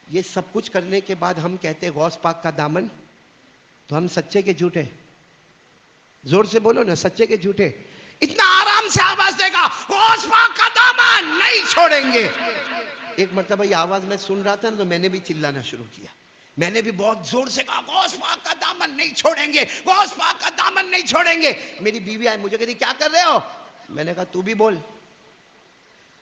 یہ سب کچھ کرنے کے بعد ہم کہتے ہیں غوث پاک کا دامن، تو ہم سچے کے جھوٹے؟ زور سے بولو نا، سچے کے جھوٹے؟ اتنا آرام سے آواز دے گا غوث پاک کا دامن نہیں چھوڑیں گے۔ ایک مرتبہ یہ آواز میں سن رہا تھا نا، تو میں نے بھی چلانا شروع کیا، میں نے بھی بہت زور سے کہا غوث پاک کا دامن نہیں چھوڑیں گے، غوث پاک کا دامن نہیں چھوڑیں گے۔ میری بیوی آئی، مجھے کہتی کیا کر رہے ہو؟ میں نے کہا تو بھی بول۔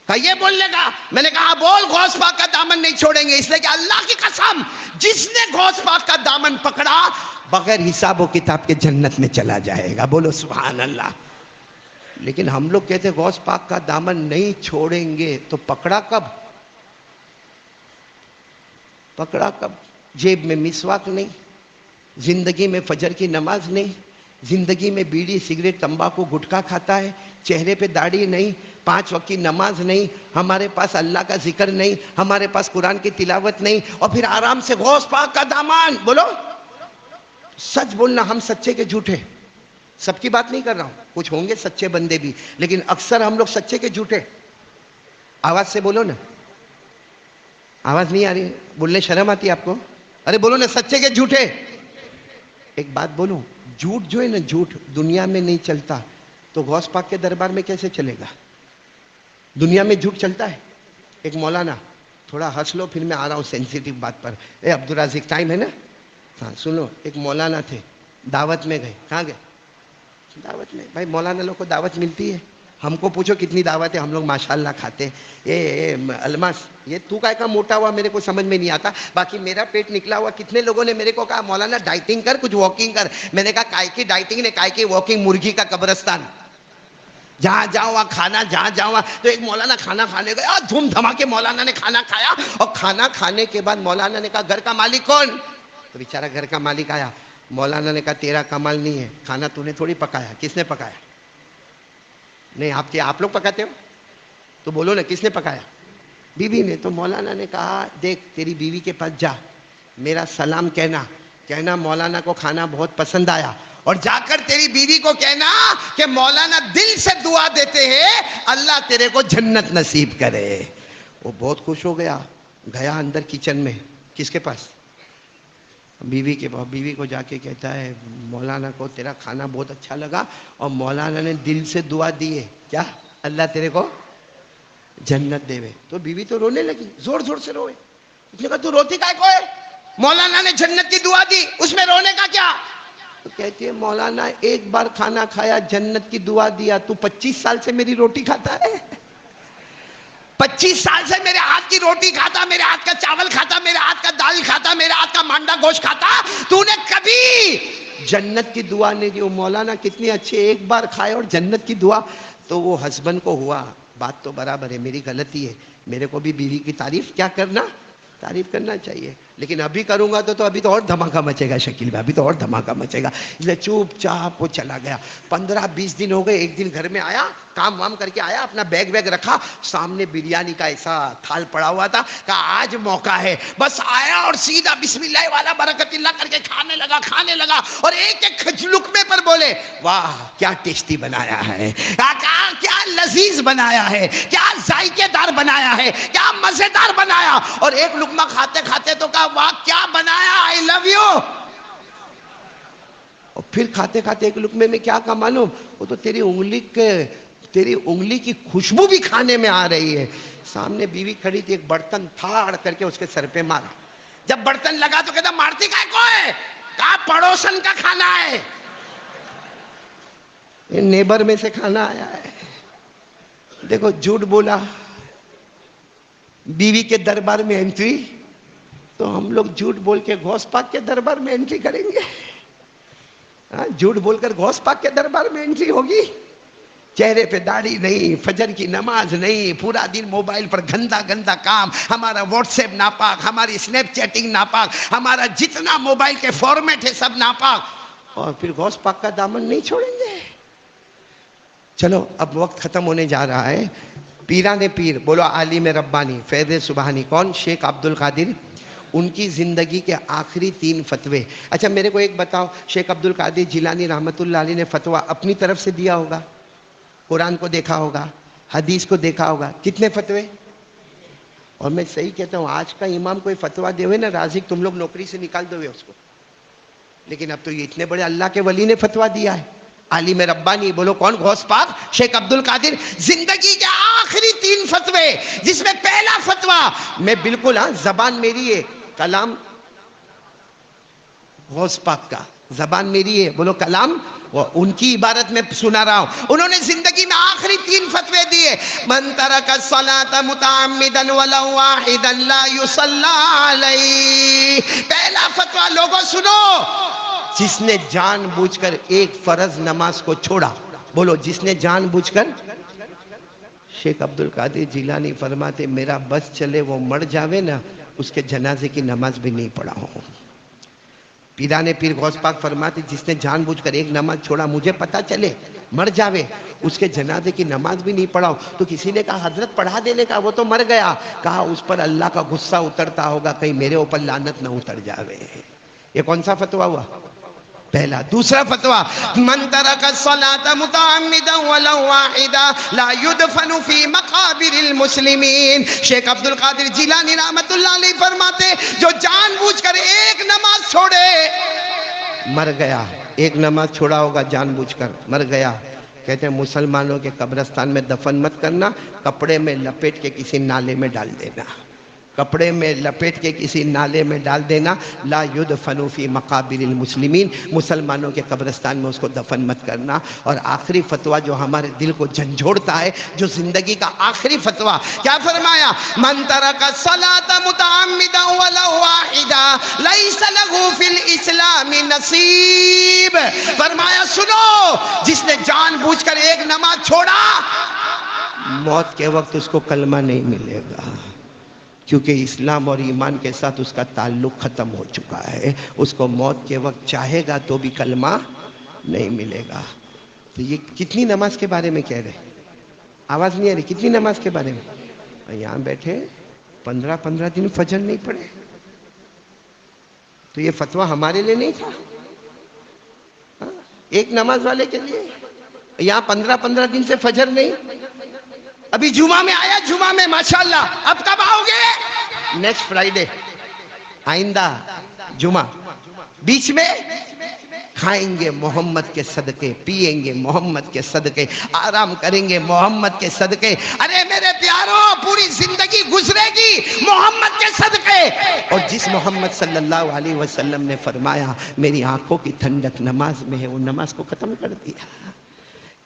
کہا یہ بولنے کا؟ میں نے کہا بول غوث پاک کا دامن نہیں چھوڑیں گے، اس لیے کہ اللہ کی قسم جس نے غوث پاک کا دامن پکڑا بغیر حساب و کتاب کے جنت میں چلا جائے گا، بولو سبحان اللہ۔ لیکن ہم لوگ کہتے ہیں غوث پاک کا دامن نہیں چھوڑیں گے، تو پکڑا کب؟ پکڑا کب؟ جیب میں مسواک نہیں، زندگی میں فجر کی نماز نہیں، زندگی میں بیڑی، سگریٹ، تمباکو، گٹکا کھاتا ہے، چہرے پہ داڑھی نہیں، 5 وقت کی نماز نہیں، ہمارے پاس اللہ کا ذکر نہیں، ہمارے پاس قرآن کی تلاوت نہیں، اور پھر آرام سے غوث پاک کا دامن۔ بولو سچ بولنا، ہم سچے کے جھوٹے؟ سب کی بات نہیں کر رہا ہوں، کچھ ہوں گے سچے بندے بھی، لیکن اکثر ہم لوگ سچے کے جھوٹے۔ آواز سے بولو نا، آواز نہیں آ رہی، بولنے شرم آتی ہے آپ کو؟ ارے بولو نا، سچے کے جھوٹے؟ ایک بات بولوں، جھوٹ جو ہے نا، جھوٹ دنیا میں نہیں چلتا، تو غوث پاک کے دربار میں کیسے چلے گا؟ دنیا میں جھوٹ چلتا ہے۔ ایک مولانا، تھوڑا ہنس لو پھر میں آ رہا ہوں سینسیٹیو بات پر۔ عبدالرازق ٹائم ہے نا؟ ہاں سنو، ایک مولانا تھے، دعوت میں گئے۔ کہاں گئے؟ دعوت میں۔ بھائی مولانا لوگ کو دعوت ملتی ہے، ہم کو پوچھو کتنی دعوت ہے، ہم لوگ ماشاءاللہ کھاتے ہیں۔ الماس، یہ تو کا موٹا ہوا میرے کو سمجھ میں نہیں آتا، باقی میرا پیٹ نکلا ہوا۔ کتنے لوگوں نے میرے کو کہا مولانا ڈائٹنگ کر، کچھ واکنگ کر۔ میں نے کہا کائے کی ڈائٹنگ نے، کائے کی واکنگ، مرغی کا قبرستان، جہاں جاؤ وہاں کھانا، جہاں جاؤ وہاں۔ تو ایک مولانا کھانا کھانے گیا، دھوم دھما کے مولانا نے کھانا کھایا، اور کھانا کھانے کے بعد مولانا نے کہا گھر کا مالک کون؟ تو بیچارہ گھر کا مالک آیا، مولانا نے کہا تیرا کمال نہیں ہے، کھانا تو نے تھوڑی پکایا، کس نے پکایا؟ نہیں، آپ لوگ پکاتے ہو تو بولو نا، کس نے پکایا؟ بیوی نے۔ تو مولانا نے کہا دیکھ تیری بیوی کے پاس جا، میرا سلام کہنا مولانا کو کھانا بہت پسند آیا، اور جا کر تیری بیوی کو کہنا کہ مولانا دل سے دعا دیتے ہیں اللہ تیرے کو جنت نصیب کرے۔ وہ بہت خوش ہو گیا، گیا اندر کچن میں، کس کے پاس؟ بیوی کے پاس۔ بیوی کو جا کے کہتا ہے مولانا کو تیرا کھانا بہت اچھا لگا، اور مولانا نے دل سے دعا دی ہے، کیا؟ اللہ تیرے کو جنت دے۔ تو بیوی تو رونے لگی، زور زور سے روئے۔ اس نے کہا تو روتی کائے کو ہے؟ مولانا نے جنت کی دعا دی، اس میں رونے کا کیا؟ تو کہتی ہے مولانا ایک بار کھانا کھایا، جنت کی دعا دیا، تو 25 سال سے میری روٹی کھاتا ہے۔ 25 سال سے میرے ہاتھ کی روٹی کھاتا, میرے ہاتھ کا چاول کھاتا, میرے ہاتھ کا دال کھاتا, میرے ہاتھ کا مانڈا گوشت کھاتا, تو نے کبھی جنت کی دعا نہیں دی. مولانا کتنی اچھی, ایک بار کھائے اور جنت کی دعا. تو وہ ہسبینڈ کو ہوا, بات تو برابر ہے, میری غلطی ہے, میرے کو بھی بیوی کی تعریف کیا کرنا, تعریف کرنا چاہیے, لیکن ابھی کروں گا تو ابھی تو اور دھماکہ مچے گا شکیل بھائی, ابھی تو اور دھماکہ مچے گا. اس لیے چوپ چاپ وہ چلا گیا. 15-20 دن ہو گئے. ایک دن گھر میں آیا, کام وام کر کے آیا, اپنا بیگ ویگ رکھا, سامنے بریانی کا ایسا تھال پڑا ہوا تھا. کہا آج موقع ہے. بس آیا اور سیدھا بسم اللہ والا برکت اللہ کر کے کھانے لگا اور ایک ایک لقمے پر بولے واہ کیا ٹیسٹی بنایا ہے, کیا لذیذ بنایا ہے, کیا ذائقے دار بنایا ہے, کیا مزیدار بنایا. اور ایک لقمہ کھاتے کھاتے تو کہا واہ کیا بنایا, آئی لو یو. اور پھر کھاتے کھاتے ایک لقمے میں کیا کہا معلوم, وہ تو تیری انگلی کی خوشبو بھی کھانے میں آ رہی ہے. سامنے بیوی کھڑی تھی, ایک برتن پھاڑ کر کے اس کے سر پہ مارا. جب برتن لگا تو کہتا مارتی کائے کو ہے, کہا پڑوسن کا کھانا ہے, یہ نیبر میں سے کھانا آیا ہے. دیکھو جھوٹ بولا, بیوی کے دربار میں انٹری, تو ہم لوگ جھوٹ بول کے غوث پاک کے دربار میں انٹری کریں گے. جھوٹ بول کر غوث پاک کے دربار میں انٹری ہوگی. چہرے پہ داڑھی نہیں, فجر کی نماز نہیں, پورا دن موبائل پر گندا کام, ہمارا واٹس ایپ ناپاک, ہماری اسنیپ چیٹنگ ناپاک, ہمارا جتنا موبائل کے فارمیٹ ہے سب ناپاک, اور پھر غوث پاک کا دامن نہیں چھوڑیں گے. چلو اب وقت ختم ہونے جا رہا ہے. پیران پیر بولو عالم ربانی فیض سبحانی, کون, شیخ عبد القادر. ان کی زندگی کے آخری 3 فتوے. اچھا میرے کو ایک بتاؤ, شیخ عبد القادر جیلانی رحمت اللہ علیہ نے فتویٰ اپنی طرف سے دیا ہوگا, قرآن کو دیکھا ہوگا, حدیث کو دیکھا ہوگا, کتنے فتوے. اور میں صحیح کہتا ہوں, آج کا امام کوئی فتویٰ دے ہوئے نا رازق, تم لوگ نوکری سے نکال دو گے اس کو. لیکن اب تو یہ اتنے بڑے اللہ کے ولی نے فتویٰ دیا ہے, عالم ربانی. بولو کون, غوث پاک شیخ عبد القادر. زندگی کے آخری 3 فتوے, جس میں پہلا فتویٰ, میں بالکل زبان میری ہے, کلام غوث پاک کا, زبان میری ہے, بولو کلام, ان کی عبارت میں سنا رہا ہوں. انہوں نے زندگی میں آخری 3 فتوے دیے. من ترک الصلاۃ متعمدا ولو واحدا لا یصلی علیہ. پہلا فتویٰ لوگوں سنو, جس نے جان بوجھ کر ایک فرض نماز کو چھوڑا, بولو جس نے جان بوجھ کر. شیخ عبد القادر جیلانی فرماتے میرا بس چلے وہ مر جاوے نا, اس کے جنازے کی نماز بھی نہیں پڑھا ہوں. پیران پیر غوث پاک فرماتے جس نے جان بوجھ کر ایک نماز چھوڑا, مجھے پتا چلے مر جاوے, اس کے جنازے کی نماز بھی نہیں پڑھاؤ. تو کسی نے کہا حضرت پڑھا دینے کا, وہ تو مر گیا. کہا اس پر اللہ کا غصہ اترتا ہوگا, کہیں میرے اوپر لعنت نہ اتر جاوے. یہ کون سا فتویٰ ہوا, پہلا. دوسرا فتویٰ, من ترک الصلاۃ متعمدا ولو واحدا لا يدفن في مقابر المسلمین. شیخ عبد القادر جیلانی رحمت اللہ علیہ فرماتے جو جان بوجھ کر ایک نماز چھوڑے, مر گیا. ایک نماز چھوڑا ہوگا جان بوجھ کر, مر گیا. کہتے ہیں مسلمانوں کے قبرستان میں دفن مت کرنا, کپڑے میں لپیٹ کے کسی نالے میں ڈال دینا, کپڑے میں لپیٹ کے کسی نالے میں ڈال دینا. لا یدفن فی مقابر المسلمین, مسلمانوں کے قبرستان میں اس کو دفن مت کرنا. اور آخری فتویٰ جو ہمارے دل کو جھنجھوڑتا ہے, جو زندگی کا آخری فتویٰ, کیا فرمایا, من ترک الصلاۃ متعمدا ولو واحدا لیس له فی الاسلام نصیب. فرمایا سنو, جس نے جان بوجھ کر ایک نماز چھوڑا, موت کے وقت اس کو کلمہ نہیں ملے گا, کیونکہ اسلام اور ایمان کے ساتھ اس کا تعلق ختم ہو چکا ہے. اس کو موت کے وقت چاہے گا تو بھی کلمہ نہیں ملے گا. تو یہ کتنی نماز کے بارے میں کہہ رہے, آواز نہیں آ رہی, کتنی نماز کے بارے میں. یہاں بیٹھے 15 دن فجر نہیں پڑھے, تو یہ فتویٰ ہمارے لیے نہیں تھا, ایک نماز والے کے لیے. یہاں 15 دن سے فجر نہیں. ابھی جمعہ میں آیا, جمعہ میں ماشاءاللہ. اب کب آؤ گے, نیکسٹ فرائیڈے, آئندہ جمعہ. بیچ میں کھائیں گے محمد کے صدقے, پیئیں گے محمد کے صدقے, آرام کریں گے محمد کے صدقے. ارے میرے پیاروں, پوری زندگی گزرے گی محمد کے صدقے. اور جس محمد صلی اللہ علیہ وسلم نے فرمایا میری آنکھوں کی ٹھنڈک نماز میں ہے, وہ نماز کو ختم کر دیا.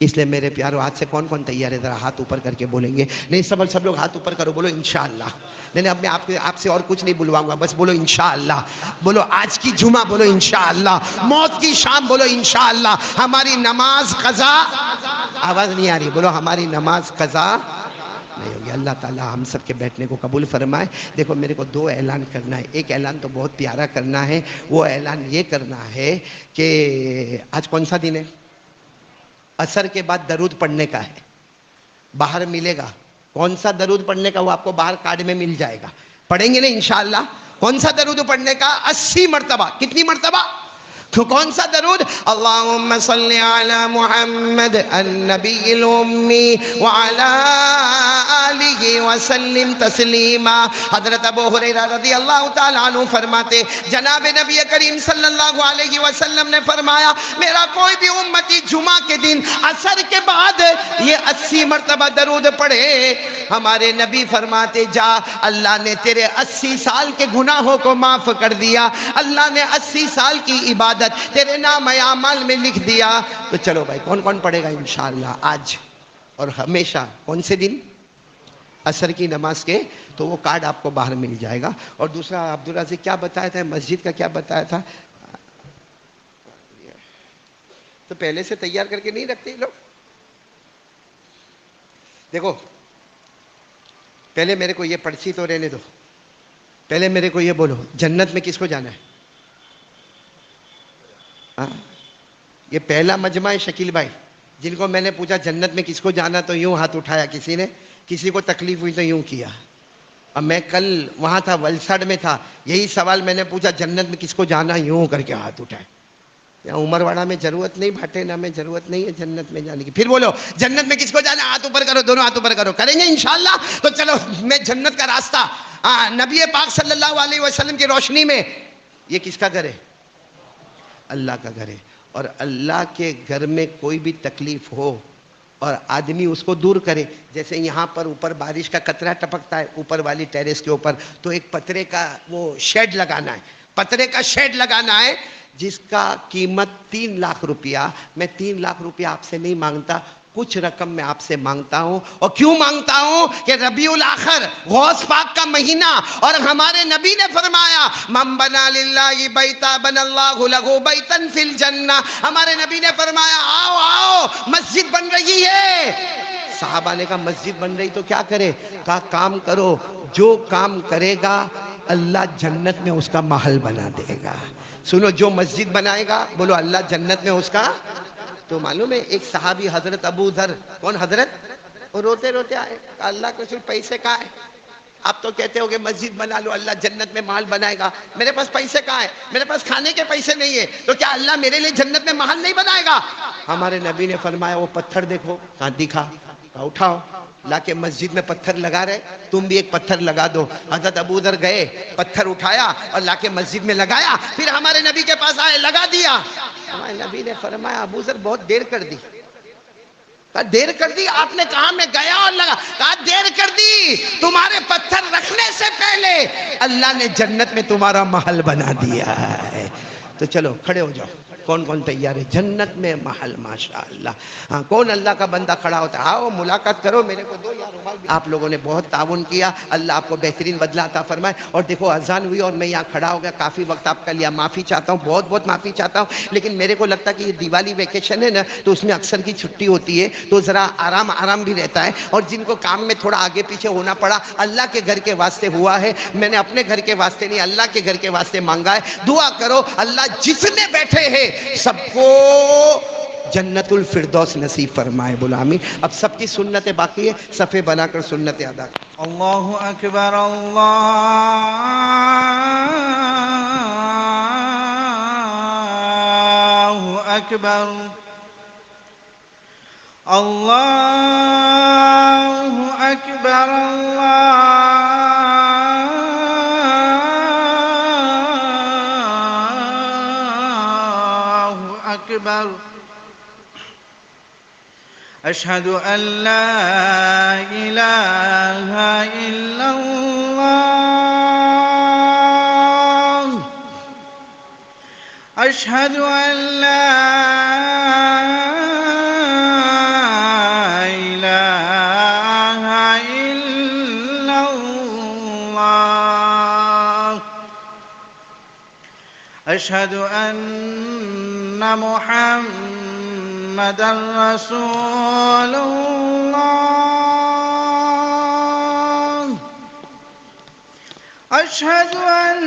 اس لیے میرے پیارو آج سے کون کون تیار ہے ذرا ہاتھ اوپر کر کے بولیں گے؟ نہیں سب لوگ ہاتھ اوپر کرو، بولو انشاءاللہ۔ نہیں اب میں آپ سے اور کچھ نہیں بلواؤں گا، بس بولو انشاءاللہ، بولو آج کی جمعہ، بولو انشاءاللہ، موت کی شام، بولو انشاءاللہ، ہماری نماز قضا، آواز نہیں آ رہی، بولو ہماری نماز قضا نہیں ہوگی۔ اللہ تعالیٰ ہم سب کے بیٹھنے کو قبول فرمائے۔ دیکھو میرے کو دو اعلان کرنا ہے، ایک اعلان تو بہت پیارا کرنا ہے، وہ اعلان یہ کرنا ہے کہ آج کون سا دن ہے؟ عصر کے بعد درود پڑھنے کا ہے، باہر ملے گا۔ کون سا درود پڑھنے کا وہ آپ کو باہر کارڈ میں مل جائے گا، پڑھیں گے نا انشاءاللہ۔ کون سا درود پڑھنے کا؟ 80 مرتبہ۔ کتنی مرتبہ؟ تو کون سا درود؟ اللہم صلی علی محمد النبی الامی وعلی آلہ وسلم تسلیما۔ حضرت ابو ہریرہ رضی اللہ تعالیٰ عنہ فرماتے جناب نبی کریم صلی اللہ علیہ وسلم نے فرمایا میرا کوئی بھی امتی جمعہ کے دن عصر کے بعد یہ 80 مرتبہ درود پڑھے، ہمارے نبی فرماتے جا اللہ نے تیرے 80 سال کے گناہوں کو معاف کر دیا، اللہ نے 80 سال کی عبادت تیرے نام اعمال میں لکھ دیا۔ تو چلو بھائی کون کون پڑھے گا انشاءاللہ آج اور ہمیشہ؟ کون سے دن؟ عصر کی نماز کے۔ تو وہ کارڈ آپ کو باہر مل جائے گا۔ اور دوسرا عبدالرازق کیا بتایا تھا؟ مسجد کا کیا بتایا تھا؟ تو پہلے سے تیار کر کے نہیں رکھتے لوگ؟ دیکھو پہلے میرے کو یہ پرچی تو رہنے دو، پہلے میرے کو یہ بولو جنت میں کس کو جانا ہے؟ یہ پہلا مجمع ہے شکیل بھائی، جن کو میں نے پوچھا جنت میں کس کو جانا تو یوں ہاتھ اٹھایا کسی نے، کسی کو تکلیف ہوئی تو یوں کیا۔ اب میں کل وہاں تھا ولسڑ میں تھا، یہی سوال میں نے پوچھا جنت میں کس کو جانا، یوں کر کے ہاتھ اٹھائے۔ یہاں عمر واڑہ میں ضرورت نہیں، بھٹینا میں ضرورت نہیں ہے جنت میں جانے کی۔ پھر بولو جنت میں کس کو جانا؟ ہاتھ اوپر کرو، دونوں ہاتھ اوپر کرو، کریں گے انشاءاللہ۔ تو چلو میں جنت کا راستہ نبی پاک صلی اللہ علیہ وسلم کی روشنی میں، یہ کس کا گھر ہے؟ اللہ کا گھر ہے۔ اور اللہ کے گھر میں کوئی بھی تکلیف ہو اور آدمی اس کو دور کرے، جیسے یہاں پر اوپر بارش کا قطرہ ٹپکتا ہے اوپر والی ٹیریس کے اوپر، تو ایک پترے کا وہ شیڈ لگانا ہے، پترے کا شیڈ لگانا ہے جس کا قیمت 3 لاکھ روپیہ۔ میں 3 لاکھ روپیہ آپ سے نہیں مانگتا، کچھ رقم میں آپ سے مانگتا ہوں۔ اور کیوں مانگتا ہوں کہ ربیع الاخر غوث پاک کا مہینہ، اور ہمارے نبی نے فرمایا من بنا للہ بیتا بن اللہ لہ بیتا فی الجنہ۔ ہمارے نبی نے فرمایا آؤ آؤ مسجد بن رہی ہے۔ صحابہ نے کہا مسجد بن رہی تو کیا کرے؟ کہا کام کرو، جو کام کرے گا اللہ جنت میں اس کا محل بنا دے گا۔ سنو جو مسجد بنائے گا، بولو اللہ جنت میں اس کا۔ تو معلوم ہے ایک صحابی حضرت ابو ذر، کون حضرت؟ وہ روتے روتے آئے، اللہ کے رسول پیسے کہاں ہے؟ آپ تو کہتے ہو کہ مسجد بنا لو اللہ جنت میں محل بنائے گا، میرے پاس پیسے کہاں ہے؟ میرے پاس کھانے کے پیسے نہیں ہے، تو کیا اللہ میرے لیے جنت میں محل نہیں بنائے گا؟ ہمارے نبی نے فرمایا وہ پتھر دیکھو، کہاں دکھا؟ اٹھاؤ، لا کے مسجد میں پتھر لگا رہے، تم بھی ایک پتھر لگا دو۔ حضرت ابو ذر گئے، پتھر اٹھایا اور لا کے مسجد میں لگایا، پھر ہمارے نبی کے پاس آئے، لگا دیا۔ ہمارے نبی نے فرمایا ابو ذر بہت دیر کر دی۔ کہا دیر کر دی؟ آپ نے کہا میں گیا اور لگا۔ کہا دیر کر دی، تمہارے پتھر رکھنے سے پہلے اللہ نے جنت میں تمہارا محل بنا دیا ہے۔ تو چلو کھڑے ہو جاؤ، کون کون تیار ہے؟ جنت میں محل ماشاءاللہ۔ ہاں کون اللہ کا بندہ کھڑا ہوتا ہے؟ آؤ ملاقات کرو، میرے کو دو یار رومال۔ آپ لوگوں نے بہت تعاون کیا، اللہ آپ کو بہترین بدلہ عطا فرمائے۔ اور دیکھو اذان ہوئی اور میں یہاں کھڑا ہو گیا، کافی وقت آپ کا لیا، معافی چاہتا ہوں، بہت بہت معافی چاہتا ہوں۔ لیکن میرے کو لگتا ہے کہ یہ دیوالی ویکیشن ہے نا، تو اس میں اکثر کی چھٹی ہوتی ہے، تو ذرا آرام بھی رہتا ہے۔ اور جن کو کام میں تھوڑا آگے پیچھے ہونا پڑا، اللہ کے گھر کے واسطے ہوا ہے، میں نے اپنے گھر کے واسطے نہیں اللہ کے گھر کے واسطے مانگا ہے۔ دعا کرو اللہ جتنے بیٹھے ہیں سب کو جنت الفردوس نصیب فرمائے، بولا آمین۔ اب سب کی سنتیں باقی ہے، صفحے بنا کر سنتیں ادا کریں۔ اللہ اکبر، اللہ اکبر، اللہ اکبر، اللہ اکبر۔ اشہد ان لا الہ الا اللہ، اشہد ان لا أشهد أن محمدا رسول الله أشهد أن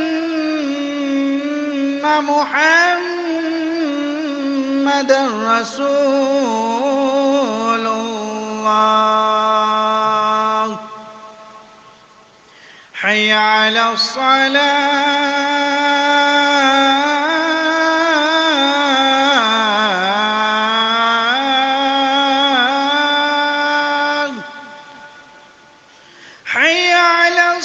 محمدا رسول الله حي على الصلاة حي على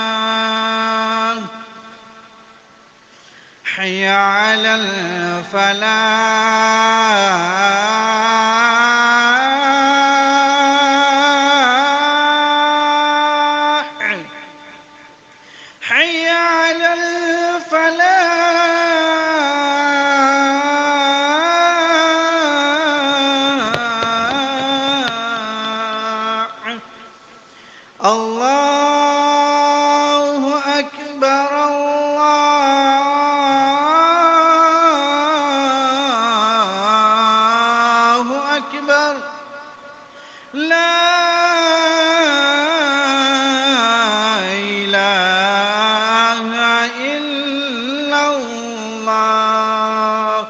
الصلاة حي على الفلاح حي على الفلاح الله أكبر الله أكبر لا إله إلا الله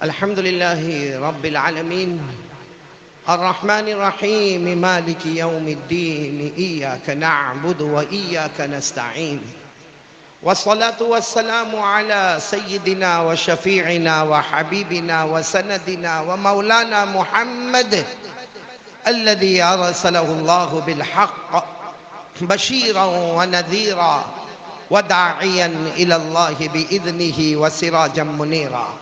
الحمد لله رب العالمين الرحمن الرحيم مالك يوم الدين إياك نعبد وإياك نستعين والصلاة والسلام على سيدنا وشفيعنا وحبيبنا وسندنا ومولانا محمد الذي أرسله الله بالحق بشيرا ونذيرا وداعيا إلى الله بإذنه وسراجا منيرا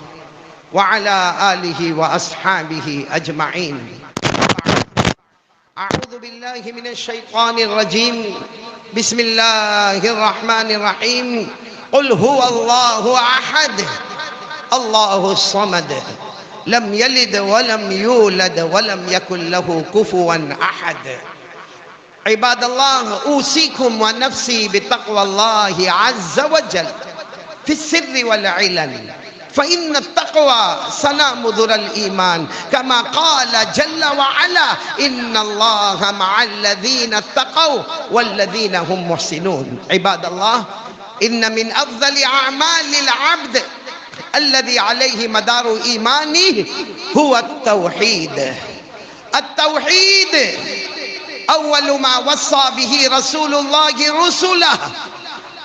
وعلى آله وأصحابه أجمعين. أعوذ بالله من الشيطان الرجيم. بسم الله الرحمن الرحيم. قل هو الله أحد الله الصمد لم يلد ولم يولد ولم يكن له كفوا أحد. عباد الله، أوصيكم ونفسي بتقوى الله عز وجل في السر والعلن، فإن التقوى سلام ذر الإيمان، كما قال جل وعلا: إن الله مع الذين اتقوا والذين هم محسنون. عباد الله، إن من أفضل أعمال العبد الذي عليه مدار إيمانه هو التوحيد. التوحيد أول ما وصى به رسول الله رسله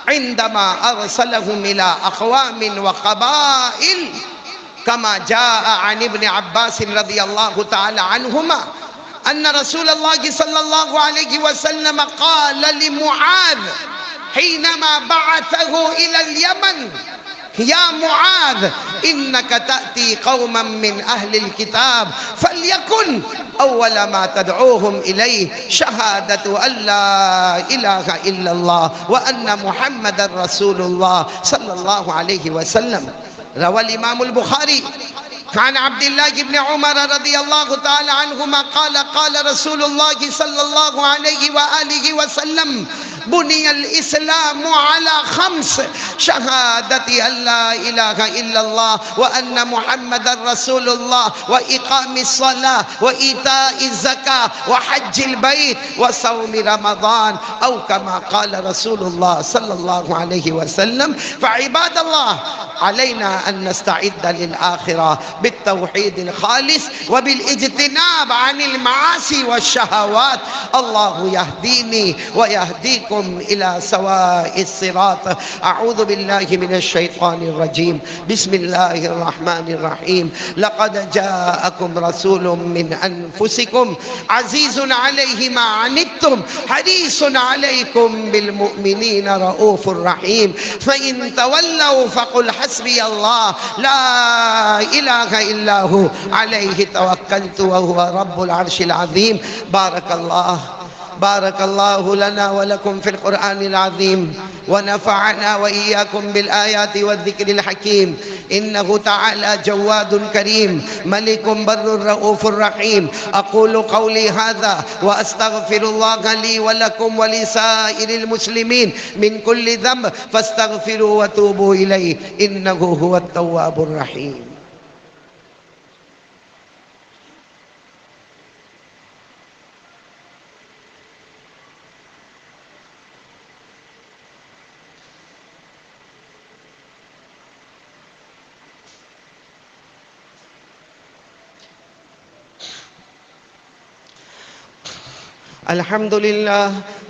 عندما أرسلهم إلى أقوام وقبائل، كما جاء عن ابن عباس رضي الله تعالى عنهما أن رسول الله صلى الله عليه وسلم قال لمعاذ حينما بعثه إلى اليمن: يا معاذ، إنك تأتي قوما من أهل الكتاب، فليكن أول ما تدعوهم إليه شهادة أن لا إله إلا الله وأن محمد رسول الله صلى الله عليه وسلم. روى الإمام البخاري عن عبد الله بن عمر رضي الله تعالى عنهما قال: قال رسول الله صلى الله عليه وآله وسلم: بني الإسلام على 5: شهادة أن لا إله إلا الله وأن محمد رسول الله وإقام الصلاة وإيتاء الزكاة وحج البيت وصوم رمضان، أو كما قال رسول الله صلى الله عليه وسلم. فعباد الله، علينا أن نستعد للآخرة بالتوحيد الخالص وبالاجتناب عن المعاصي والشهوات. الله يهديني ويهديكم إلى سواء الصراط. أعوذ بالله من الشيطان الرجيم. بسم الله الرحمن الرحيم. لقد جاءكم رسول من أنفسكم عزيز عليه ما عنتم حريص عليكم بالمؤمنين رؤوف رحيم. فإن تولوا فقل حسبي الله لا إله إلا هو عليه توكلت وهو رب العرش العظيم. بارك الله بارك الله لنا ولكم في القرآن العظيم ونفعنا وإياكم بالآيات والذكر الحكيم. إنه تعالى جواد كريم ملك بر رؤوف رحيم. أقول قولي هذا وأستغفر الله لي ولكم ولسائر المسلمين من كل ذنب فاستغفروا وتوبوا إليه إنه هو التواب الرحيم.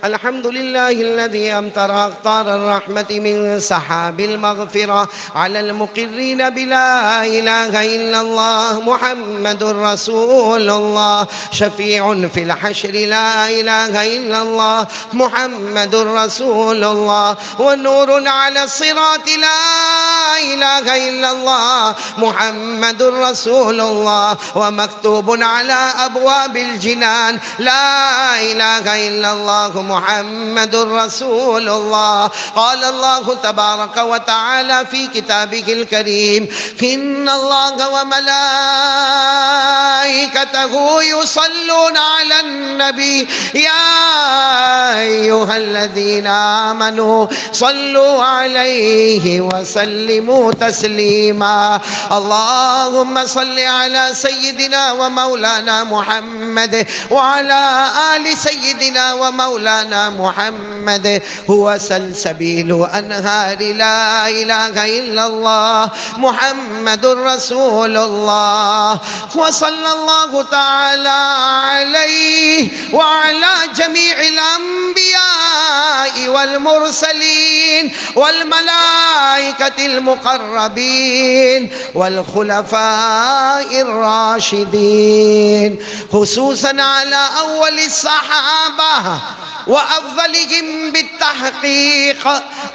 الحمد لله الذي أمطر أقطار الرحمة من سحاب المغفرة على المقرين بلا إله إلا الله محمد رسول الله شفيع في الحشر لا إله إلا الله محمد رسول الله ونور على الصراط لا إله إلا الله محمد رسول الله ومكتوب على أبواب الجنان لا إله إلا الله محمد رسول الله. قال الله تبارك وتعالى في كتابه الكريم إن الله وملائكته يصلون على النبي يا أيها الذين آمنوا صلوا عليه وسلموا تسليما. اللهم صل على سيدنا ومولانا محمد وعلى آل سيدنا ومولانا محمد هو سلسبيل أنهار لا إله إلا الله محمد رسول الله. وصلى الله تعالى عليه وعلى جميع الأنبياء والمرسلين والملائكة المقربين والخلفاء الراشدين خصوصا على أول الصحابة وأفضلهم بالتحقيق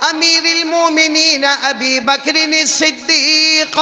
أمير المؤمنين أبي بكر الصديق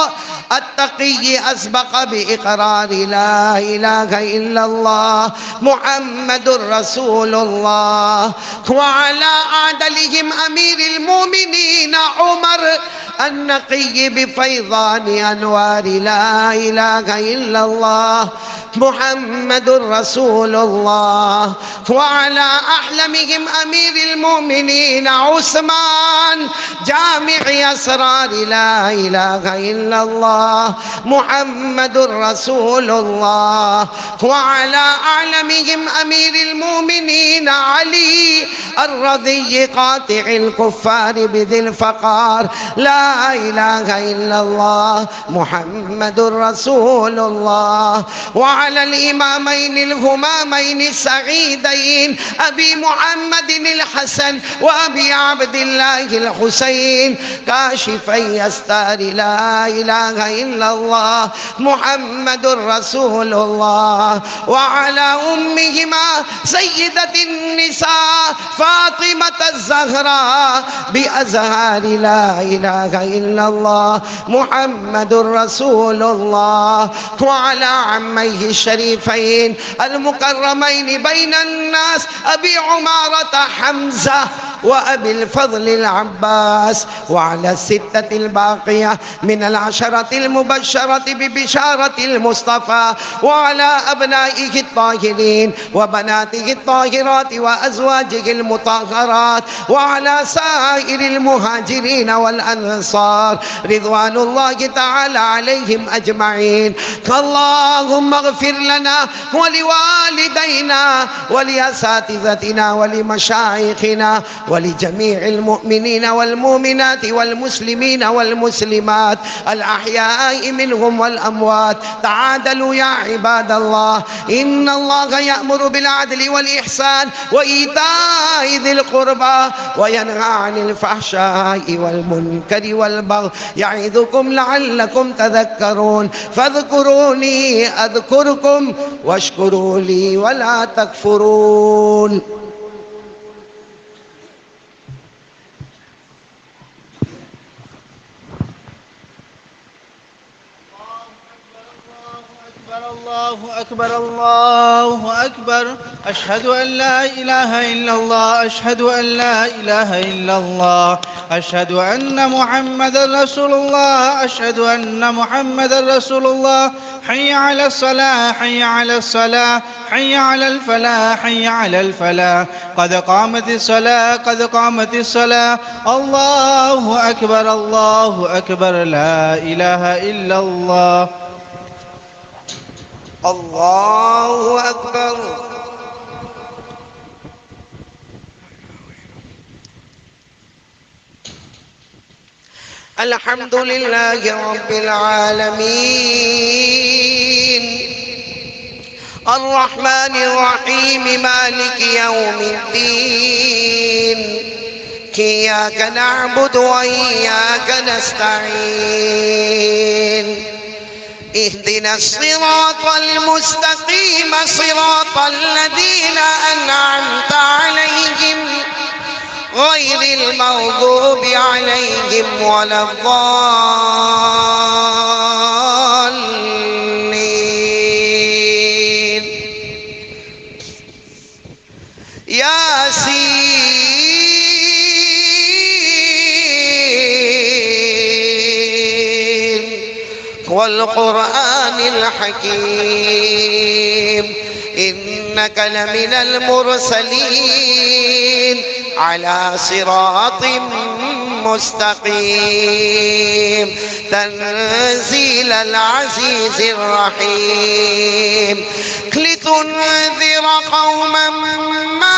التقي أسبق بإقرار لا إله إلا الله محمد رسول الله. وعلى أعدلهم أمير المؤمنين عمر النقي بفيضان أنوار لا إله إلا الله محمد رسول الله. وعلى أحلمهم أمير المؤمنين عثمان جامع أسرار لا إله إلا الله محمد رسول الله. وعلى أعلمهم أمير المؤمنين علي الرضي قاطع الكفار بذي الفقار لا إله إلا الله محمد رسول الله. وعلى الإمامين الهمامين السعيدين أبي محمد الحسن وأبي عبد الله الحسين كاشفي أستار لا إله إلا الله محمد رسول الله. وعلى أمهما سيدة النساء فاطمة الزهراء بأزهار لا إله إلا الله محمد رسول الله. وعلى عميه الشريفين المكرمين بين الناس أبي عمارة حمزة وأبي الفضل العباس. وعلى الستة الباقية من العشرة المبشرة ببشارة المصطفى. وعلى أبنائه الطاهرين وبناته الطاهرات وأزواجه المطهرات. وعلى سائر المهاجرين والأنصار رضوان الله تعالى عليهم أجمعين. اللهم اغفر لنا ولوالدينا ولأساتذتنا ولمشايخنا ولجميع المؤمنين والمؤمنات والمسلمين والمسلمات الأحياء منهم والأموات. تعادلوا يا عباد الله إن الله يأمر بالعدل والإحسان وإيتاء ذي القربى وينهى عن الفحشاء والمنكر والبغي يعظكم لعلكم تذكرون. فاذكروني أذكركم واشكروا لي ولا تكفرون. الله أكبر الله أكبر أشهد أن لا إله إلا الله أشهد أن لا إله إلا الله أشهد أن محمد رسول الله أشهد أن محمد رسول الله حي على الصلاة حي على الصلاة حي على الفلاح حي على الفلاح قد قامت الصلاة قد قامت الصلاة الله أكبر لا إله إلا الله الله أكبر. الحمد لله رب العالمين الرحمن الرحيم مالك يوم الدين إياك نعبد وإياك نستعين اهدنا الصراط المستقيم صراط الذين أنعمت عليهم غير المغضوب عليهم ولا الضالين. ياسين والقرآن الحكيم إنك لمن المرسلين على صراط مستقيم تنزيل العزيز الرحيم لتنذر قوما ما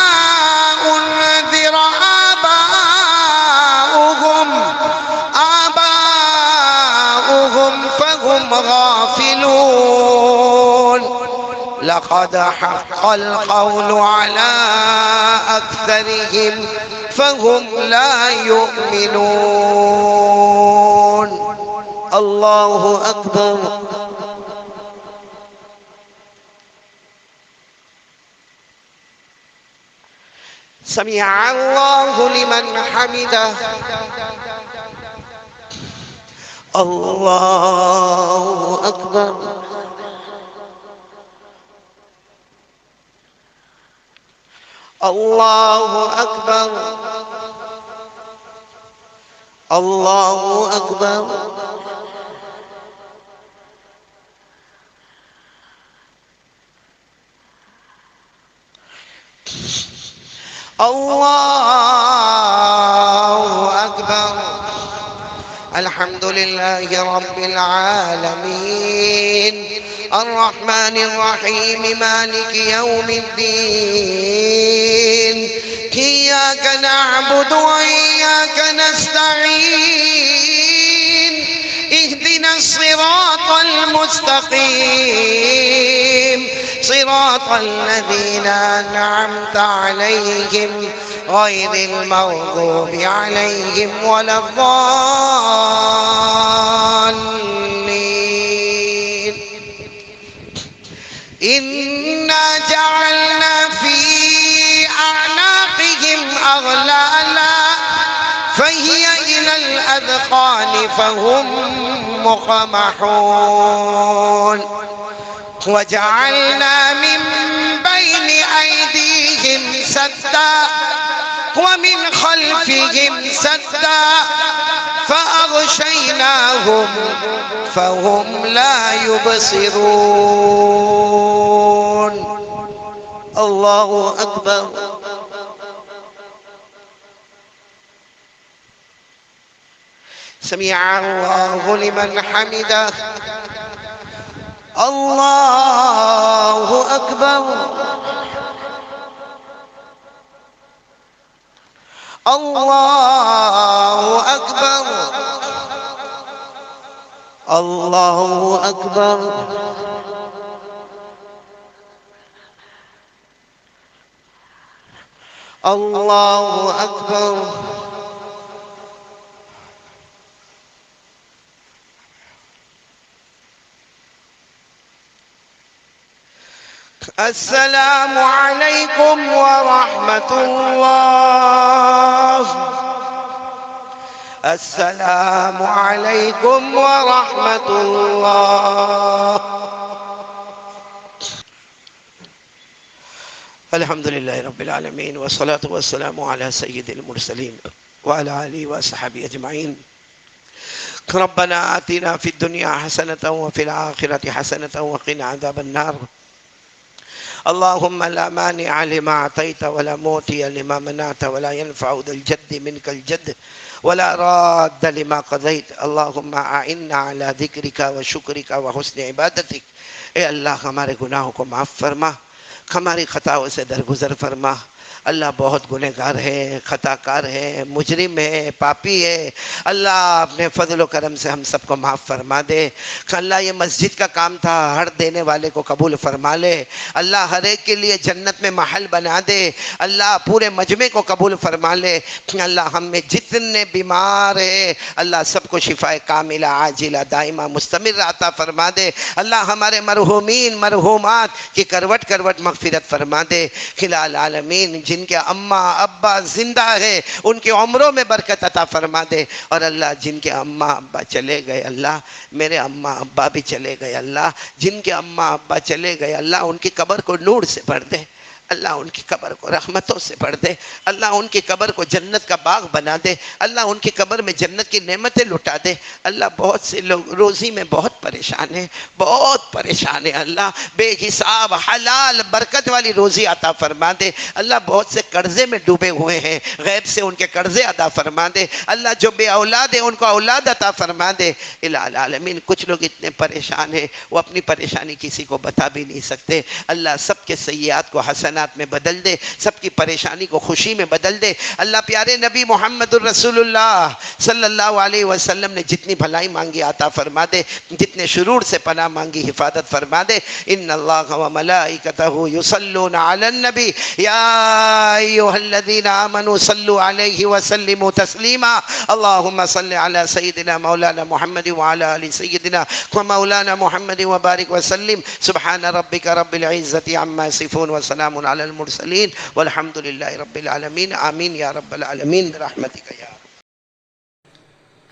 أنذر آباؤهم فهم غافلون لقد حق القول على أكثرهم فهم لا يؤمنون. الله أكبر. سمع الله لمن حمده. الله أكبر. الله أكبر. الله أكبر. الله أكبر. الحمد لله رب العالمين الرحمن الرحيم مالك يوم الدين إياك نعبد وإياك نستعين اهدنا الصراط المستقيم صراط الذين أنعمت عليهم غير المغضوب عليهم ولا الضالين. إنا جعلنا في أعناقهم أغلالا فهي إلى الأذقان فهم مقمحون وجعلنا من بين أيديهم سدا ومن خلفهم سدا فأغشيناهم فهم لا يبصرون. الله أكبر. سمع الله لمن حمده. الله أكبر. الله أكبر. الله أكبر. الله أكبر. السلام عليكم ورحمة الله. السلام عليكم ورحمة الله. الحمدللہ رب العالمین والصلاة والسلام علی سید المرسلین وعلی آلہ وصحبہ اجمعین. ربنا آتنا فی الدنیا حسنة وفی الآخرة حسنة وقنا عذاب النار. اللهم لا مانع لما أعطيت ولا معطي لما منعت ولا ينفع ذا الجد منك الجد ولا راد لما قضيت. اللهم أعنا على ذكرك وشكرك وحسن عبادتك. اے اللہ ہمارے گناہوں کو معاف فرما، ہماری خطاؤں سے درگزر فرما. اللہ بہت گنہگار ہے، خطا کار ہے، مجرم ہے، پاپی ہے. اللہ اپنے فضل و کرم سے ہم سب کو معاف فرما دے. اللہ یہ مسجد کا کام تھا، ہر دینے والے کو قبول فرما لے. اللہ ہر ایک کے لیے جنت میں محل بنا دے. اللہ پورے مجمع کو قبول فرما لے. اللہ ہم میں جتنے بیمار ہیں اللہ سب کو شفاء کاملہ عاجلہ دائمہ مستمر عطا فرما دے. اللہ ہمارے مرحومین مرحومات کی کروٹ کروٹ مغفرت فرما دے. خلا العالمین جن کے اماں ابا زندہ ہے ان کی عمروں میں برکت عطا فرما دے. اور اللہ جن کے اماں ابا چلے گئے، اللہ میرے اماں ابا بھی چلے گئے، اللہ جن کے اماں ابا چلے گئے اللہ ان کی قبر کو نور سے بھر دے. اللہ ان کی قبر کو رحمتوں سے بھر دے. اللہ ان کی قبر کو جنت کا باغ بنا دے. اللہ ان کی قبر میں جنت کی نعمتیں لٹا دے. اللہ بہت سے لوگ روزی میں بہت پریشان ہیں، بہت پریشان ہیں. اللہ بے حساب حلال برکت والی روزی عطا فرما دے. اللہ بہت سے قرضے میں ڈوبے ہوئے ہیں، غیب سے ان کے قرضے عطا فرما دے. اللہ جو بے اولاد ہیں ان کو اولاد عطا فرما دے. الہ العالمین کچھ لوگ اتنے پریشان ہیں وہ اپنی پریشانی کسی کو بتا بھی نہیں سکتے. اللہ سب کے سیئات کو حسن میں بدل دے، سب کی پریشانی کو خوشی میں بدل دے. اللہ پیارے نبی محمد الرسول اللہ صلی اللہ علیہ وسلم نے جتنی بھلائی مانگی عطا فرما دے، جتنے شرور سے پناہ مانگی حفاظت فرما دے. ان اللہ و ملائکتہ یصلون علی النبی یا ایھا الذین آمنوا صلوا علیہ وسلموا تسلیما. اللہم صل علی سیدنا مولانا محمد وعلی آل سیدنا ومولانا محمد وبارک وسلم. سبحان ربک رب العزت عما یصفون وسلام علی المرسلین والحمد للہ رب العالمین. آمین یا رب العالمین برحمتک یا.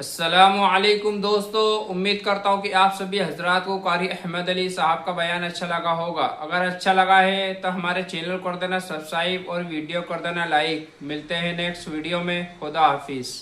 السلام علیکم دوستو، امید کرتا ہوں کہ آپ سبھی حضرات کو قاری احمد علی صاحب کا بیان اچھا لگا ہوگا. اگر اچھا لگا ہے تو ہمارے چینل کر دینا سبسکرائب اور ویڈیو کر دینا لائک. ملتے ہیں نیکسٹ ویڈیو میں. خدا حافظ.